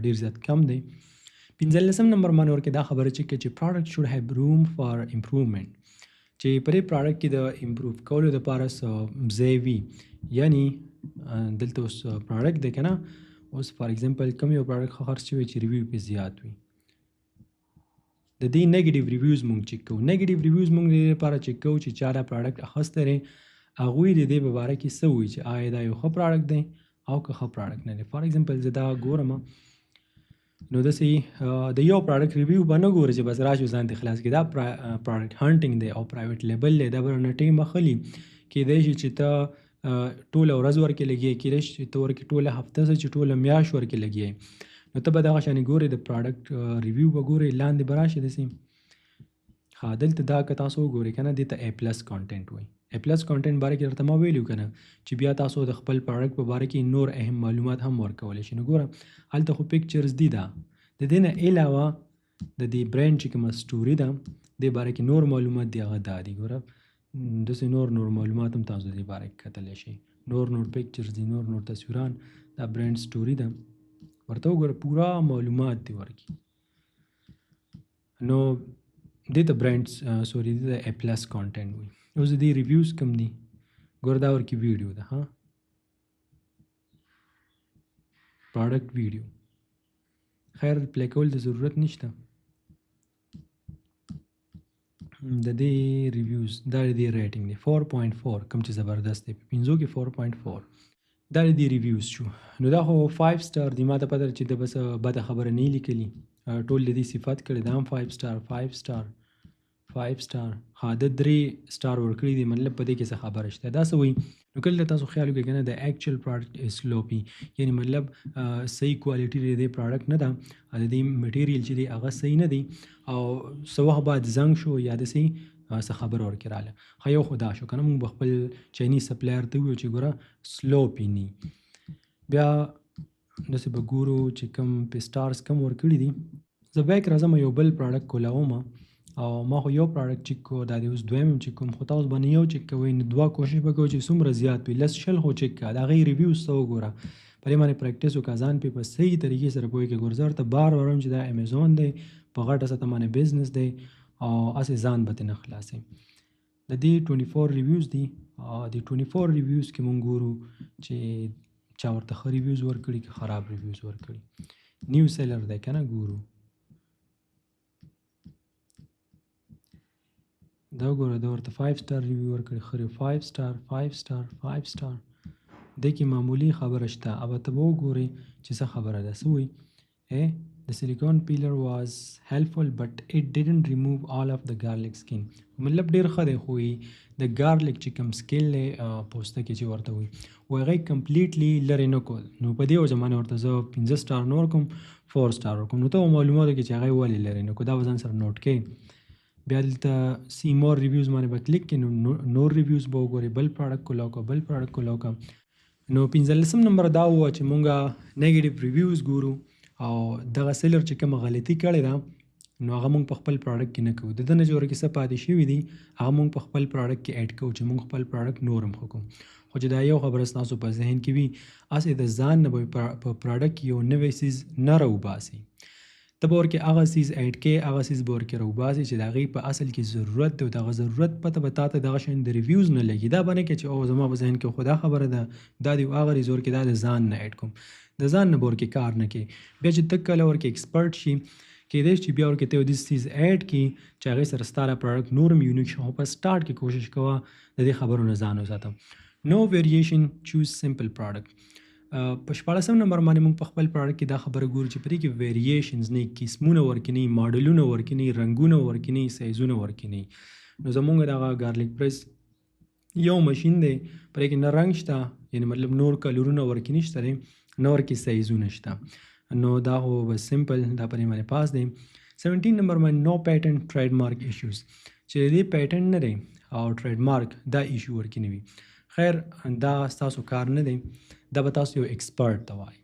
ډېر زیات کم دی. 15 نمبر باندې ورکې دا خبره چې پروډکټ شوډ هیو روم فار امپروومنټ چې په دې پروډکټ کې د امپروو کولو دپاره څه ځای وي. یعنی دلته اوس پروډکټ دی که نه، اوس فار ایگزامپل کوم یو پروډکټ ښه خرڅ شوی چې ریویو پې زیات وي، د دې نیګیټیو ریویوز مونږ چیک کوو. نیګیټیو ریویوز مونږ د دې لپاره چیک کوو چې چا دا پروډکټ اخیستی دی هغوی د دې په باره کې څه وایي چې آیا دا یو ښه پروډکټ دی او که ښه پروډکټ نه دی. فار ایگزامپل زه دا ګورم نو داسې د یو پروډکټ ریویو به نه ګورې چې بس راشو ځان دې خلاص کړي، دا پروډکټ هانټینګ دی او پرایویټ لیبل دی، دا به نه ټیم اخلي. کیدای شي چې ته ټوله ورځ ورکې لګیې، کیدای شي چې ته ورکې ټوله هفته څه چې ټوله میاشت ورکې لګیې، نو ته به دغه شانې ګورې د پروډکټ ریویو به ګورې لاندې به راشي داسې. ها دلته دا که تاسو وګورئ که نه دې ته A+ کانټینټ وایي. A+ کانټینټ باره کې درته ما ویلي که نه چې بیا تاسو د خپل پروډکټ په باره کې نور اهم معلومات هم ورکولی شي. نو ګوره هلته خو پکچرز دي، دا د دې نه علاوه د دې برانډ چې کومه سټوري ده دې باره کې نور معلومات دی هغه دا دي. ګوره داسې نور معلومات هم تاسو د دې باره کې کتلی شئ. نور پکچرز دي، نور تصویران. دا برانډ سټوري ده، ورته وګوره پورا معلومات دی ورکي. نو دې ته برانډ سوري دې ته A+ کانټینټ وایي. اوس د دې ریویوز کم دي، ګوره دا ورکي ویډیو ده. ها پراډکټ ویډیو خیر پلی کول د ضرورت نشته. د دې ریویوز دا د دې ریټینګ دی 4.4 کوم چې زبردست دی. په پنځو کې 4.4 دا د دې ریویوز شو. نو دا خو 5 سټار دی. ما ته پته چې د بس بده خبره نه لیکلي، ټول د دې صفات کړي. دا هم 5 سټار 5 سټار 5 سټار ها د 3 سټار ورکړي دي. مطلب په دې کې څه خبره شته. دا څه وایي نو کله تاسو خیال وکړئ کنه د اکچوال پروډکټ از سلوپي، یعنی مطلب صحیح کوالټي د دې پروډکټ نه ده، د دې مټیریل چې دی هغه صحیح نه دی او څه وخت بعد زنګ شو یا داسې څه خبره ورکې راغله. ښه یو خو دا شو که نه موږ به خپل چاینیز سپلایر ته وویو چې ګوره سلوپي ني. بیا داسې به ګورو چې کوم پې سټارز کم ورکړي دي. زه بیک راځم یو بل پروډکټ کولاوم او ما خو یو پروډکټ چیک کو، دا دی اوس دویم چیک کوم. خو تاسو به نه یو چیک کوئ نو دوه کوشش به کوئ چې څومره زیات وي. لس شل خو چیک کړه، د هغې ریویوز ته وګوره، په دې باندې پریکټس وکړه، ځان پې په صحیح طریقې سره پوه کړه. ګوره زه ورته بار وایم چې دا امیزون دی، په غټه سطح باندې بزنس دی او هسې ځان به ترې نه خلاصوي. د دې 24 ریویوز دي. د 24 ریویوز کې مونږ ګورو چې چا ورته ښه ریویوز ورکړي که خراب ریویوز ورکړي. نیو سیلر دی که نه، ګورو دا وګوره دا ورته 5 سټار ریویو ورکړي، ښه 5 سټار 5 سټار 5 سټار. دې کې معمولي خبره شته. او ته به وګورئ چې څه خبره ده. څه وایي The silicone peeler was helpful but it didn't remove all of the garlic skin. مطلب ډېر ښه دی خو د ګارلیک چې کوم سکیل دی پوستکي چې ورته وایي و هغه یې کمپلیټلی لرې نه کول. نو په دې وجه باندې ورته زه 15 سټار نه ورکوم، 4 سټار ورکوم. نو ته معلوماتو کې چې هغه یې ولې لرې نه کړو دا به ځان سره نوټ کړئ. بیا دلته سی مور ریویوز باندې به کلیک کړئ، نو نور ریویوز به وګورئ، بل پروډکټ کولاو که بل پروډکټ کولاو که. نو 15 نمبر دا وه چې مونږ نیګیټیو ریویوز ګورو او دغه سیلر چې کومه غلطي کړې ده نو هغه مونږ په خپل پروډکټ کې نه کوو. د ده نه چې ورکې څه پاتې شوي دي هغه مونږ په خپل پروډکټ کې ایډ کوو چې مونږ خپل پروډکټ نور هم ښه کوو. خو چې دا یو خبره ستاسو په ذهن کې وي هسې د ځان نه به په پروډکټ کې یو نوی څیز نه راوباسئ. ته به ورکې هغه څیز ایډ کړې، هغه څیز به ورکې راوباسئ چې د هغې په اصل کې ضرورت دی او د هغه ضرورت پته به تا ته دغه شیان د ریویوز نه لګي. دا به نه کې چې او زما په ذهن کې خو دا خبره ده دا دی هغه ریز ورکې دا د ځان نه ایډ کوم، د ځان نه به ورکې کار نه کوې. بیا چې ته کله ورکې ایکسپرټ شي کېدای شي چې بیا ورکې ته یو داسې څیز ایډ کړي چې هغې سره ستا دا پروډکټ نور هم یونیک شي. خو په سټارټ کې کوشش کوه د دې خبرو نه ځان وساته. نو ویریشن چوز سمپل پروډکټ. په 14 نمبر باندې موږ په خپل پروډکټ کې دا خبره ګورو چې په دې کې ویریشنز نه، قسمونه ورکې نه، ماډلونه ورکې نه، رنګونه ورکې نه، سایزونه ورکې نه. نو زمونږ دغه ګارلیک پریس یو ماشین دی، په دې کې نه رنګ شته، یعنی مطلب نور کلرونه ورکې نشته دی، نه ورکې سایزونه شته. نو دا خو بس سمپل دا په دې باندې پاس دی. 17 نمبر باندې نو پیټنټ ټریډ مارک ایشوز، چې دې پیټنټ نه دی او ټریډ مارک دا ایشو ورکې نه وي. خیر دا ستاسو کار نه دی، دا به تاسو یو ایکسپرټ ته وایي.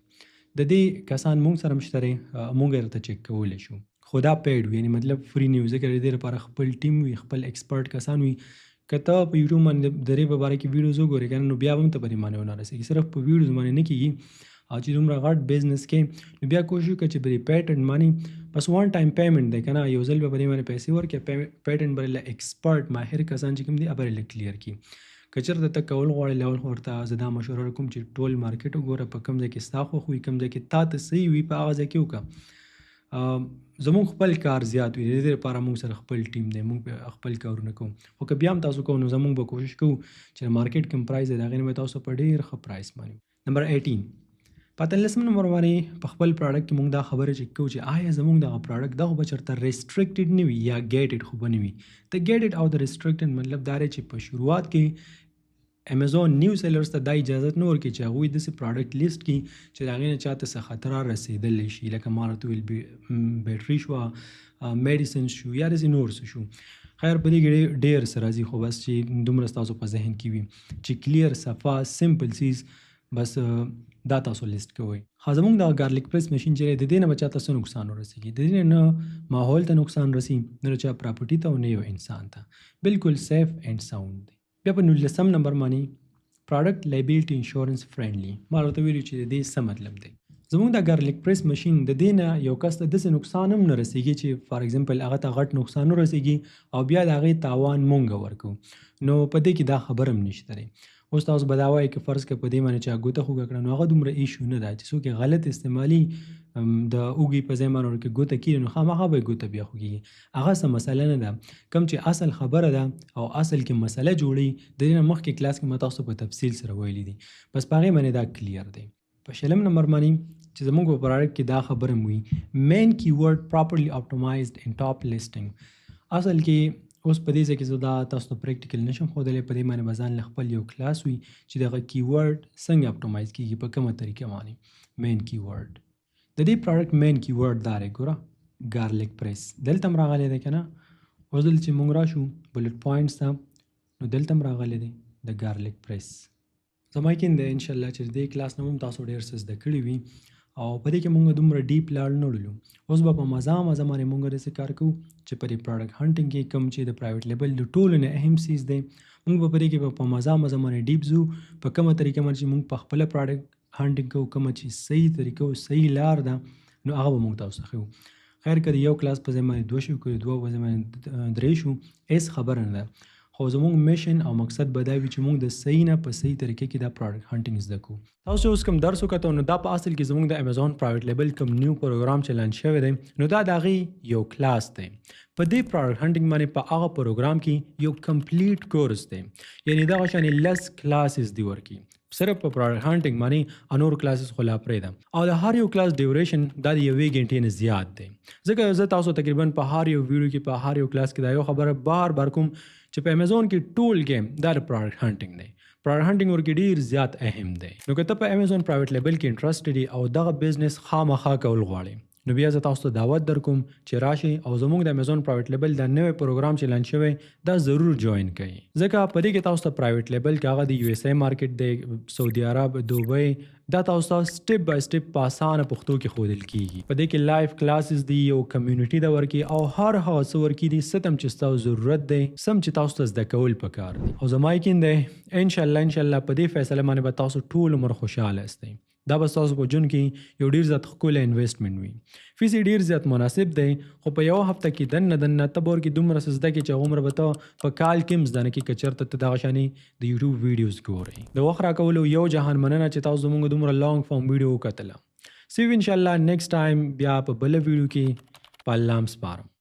د دې کسان مونږ سره هم شته دی، مونږ یې درته چیک کولی شو. خو دا پیډ وي، یعنې مطلب فری نه وي، ځکه د دې لپاره خپل ټیم وي، خپل ایکسپرټ کسان وي. که ته په یوټیوب باندې د دې په باره کې ویډیوز وګورې که نه نو بیا به هم ته په دې باندې ونه رسېږي. صرف په ویډیوز باندې نه کېږي. او چې دومره غټ بزنس کې نو بیا کوشش وکړه چې په دې پیټنټ باندې بس وان ټایم پیمنټ دی که نه، یو ځل به په دې باندې پیسې ورکړې، پیټنټ به له ایکسپرټ ماهر کسان چې کوم دي هغه به له کلیر کړي. که چېرته ته کول غواړې لیول خو ورته زه دا مشوره کوم چې ټول مارکیټ وګوره، په کوم ځای کې ستا خوښ وي، کوم ځای کې تا ته صحیح وي په هغه ځای کې وکړه. زمونږ خپل کار زیات وي، د دې لپاره مونږ سره خپل ټیم دی، مونږ خپل کارونه کوو. خو که بیا هم تاسو کوو نو زمونږ به کوشش کوو چې مارکیټ کوم پرایس دی د هغې نه به تاسو په ډېر ښه پرایس باندې. نمبر 18 په 18 نمبر باندې په خپل پروډکټ کې مونږ دا خبره چیک کوو چې آیا زمونږ دغه پروډکټ دغه به چېرته ریسټرکټډ نه وي یا ګیټډ خو به نه وي. د ګیټډ او د ریسټرکټډ مطلب دا دی چې په شروعات کې امیزون نیو سیلرز ته دا اجازت نه ورکوي چې هغوی داسې پروډکټ لیست کړي چې د هغې نه چاته څه خطر رسېدلی شي، لکه ما راته ویل بیټري شوه، میډیسن شو یا داسې نور څه شو. خیر په دې کې ډېر څه راځي، خو بس چې دومره ستاسو په ذهن کې وي چې کلیر صفا سمپل سیز بس دا تاسو لیست کوئ. زمونږ د ګارلیک پریس ماشین چې د دې نه به چاته څه نقصان ورسېږي، د دې نه ماحول ته نقصان رسي، نه د چا پراپرټي ته او نه یو انسان ته. بالکل سیف اینډ ساوند دی. بیا په 19 نمبر باندې پراډکټ لایبیلټي انشورنس فرینډلی. ما ورته ویلي چې د دې څه مطلب دی. زمونږ د ګارلیک پریس ماشین د دې نه یو کس ته داسې نقصان هم نه رسېږي چې فار ایگزامپل هغه ته غټ نقصان ورسېږي او بیا د هغې تاوان مونږ ورکو. نو په دې کې دا خبر هم نشته دی. اوس تاسو به دا وایئ که فرض که په دې باندې چا ګوته خوږه کړه، نو هغه دومره ایشو نه ده چې څوک یې غلط استعمالي د اوږې په ځای باندې ورکړي ګوته کېږي، نو خامخا به یې ګوته بیا خوږېږي. هغه څه مسله نه ده. کوم چې اصل خبره ده او اصل کې مسله جوړي، د دې نه مخکې کلاس کې ما تاسو په تفصیل سره ویلي دي. بس په هغې باندې دا کلیر دی. په 20 نمبر باندې چې زمونږ په پراډکټ کې دا خبره مو وي مین کیورډ پراپرلی اپټیمایزډ ان ټاپ لیسټنګ. اصل کې اوس په دې ځای کې زه دا تاسو ته پریکټیکل نشم ښودلی، په دې باندې به ځان له خپل یو کلاس وي چې دغه کیورډ څنګه اپټیمایز کېږي، په کومه طریقه باندې. مین کیورډ د دې پراډکټ مین کیورډ دا دی. ګوره ګارلیک پریس دلته هم راغلی دی که نه. اوس دلته چې مونږ راشو بلټ پوینټس ته، نو دلته هم راغلی دی د ګارلیک پریس. زما یقین دی انشاءالله چې دې کلاس نه هم تاسو ډېر څه زده کړي وي او په دې کې مونږ دومره ډیپ لاړ نه وړلو. اوس به په مزه باندې مونږ داسې کار کوو چې په دې پراډکټ هنټینګ کې کوم چې د پرایویټ لیبل د ټولو نه اهم څیز دی، مونږ به په دې کې په مزه باندې ډیپ ځو، په کومه طریقه باندې چې مونږ پخپله پراډکټ هنټینګ کوو، کومه چې صحیح طریقه او صحیح لار ده، نو هغه به مونږ تاسو ښیو. خیر که د یو کلاس په ځای باندې 2 شو، که 2 په ځای باندې 3 شو، هېڅ خبره نه ده. خو زمونږ میشن او مقصد به دا وي چې مونږ د صحیح نه په صحیح طریقې کې دا پراډکټ هنټینګ زده کړو. تاسو اوس کوم درس وکتو، نو دا په اصل کې زمونږ د امیزون پرایویټ لیبل کوم نیو پروګرام چې لانچ شوی دی، نو دا د هغې یو کلاس دی. په دې پراډکټ هنټینګ باندې په هغه پروګرام کې یو کمپلیټ کورس دی، یعنی دغه شانې لس کلاسز دی ورکي. صرف په پراډکټ هنټینګ باندې انور کلاسز خو لا پرېږدم، او د هر یو کلاس ډیوریشن دا د 1 غنټې نه زیات دی. ځکه زه تاسو تقریبا په هر یو ویډیو کې په هر یو کلاس کې دا یو خبره بار کوم چې په امیزون کې ټول گیم دا د پراډکټ هنټینګ دی. پراډکټ هنټینګ ورکې ډېر زیات اهم دی. نو که ته په امیزون پرایویټ لیبل کې انټرسټډ یې او دغه بزنس خامخا کول غواړې، نو بیا زه تاسو ته دعوت درکوم چې راشئ او زمونږ د امیزون پرایویټ لیبل دا نوی پروګرام چې لانچ شوی دا ضرور جوین کړئ. ځکه په دې کې تاسو ته پرایویټ لیبل کې هغه د یو اس ای مارکیټ دی، سعودي عرب، دوبۍ، دا تاسو ته سټیپ بای سټیپ په اسانه پښتو کې ښودل کېږي. په دې کې لایف کلاسز دي، یو کمیونټي ده ورکې، او هر هغه څه ورکې دي څه ته چې ستاسو ضرورت دی، سم چې تاسو ته زده کول پکار دي. او زما یقین دی انشاءالله په دې فیصله باندې به تاسو ټول عمر خوشحاله استئ. دا به ستاسو په ژوند کې یو ډېر زیات ښکلی انویسټمنټ وي. فیس یې ډېر زیات مناسب دی، خو په یو هفته کې دننه ته به ورکې دومره څه زده کړې چې هغومره به ته په کال کې هم زده نه کړې که چېرته ته دغه شانې د یوټیوب ویډیوز ګورئ. د وخت راکولو یو جهان مننه چې تاسو زموږ دومره لانګ فارم ویډیو وکتله. سی یو انشاءالله نیکسټ ټایم بیا په بله ویډیو کې. په الله م سپارم.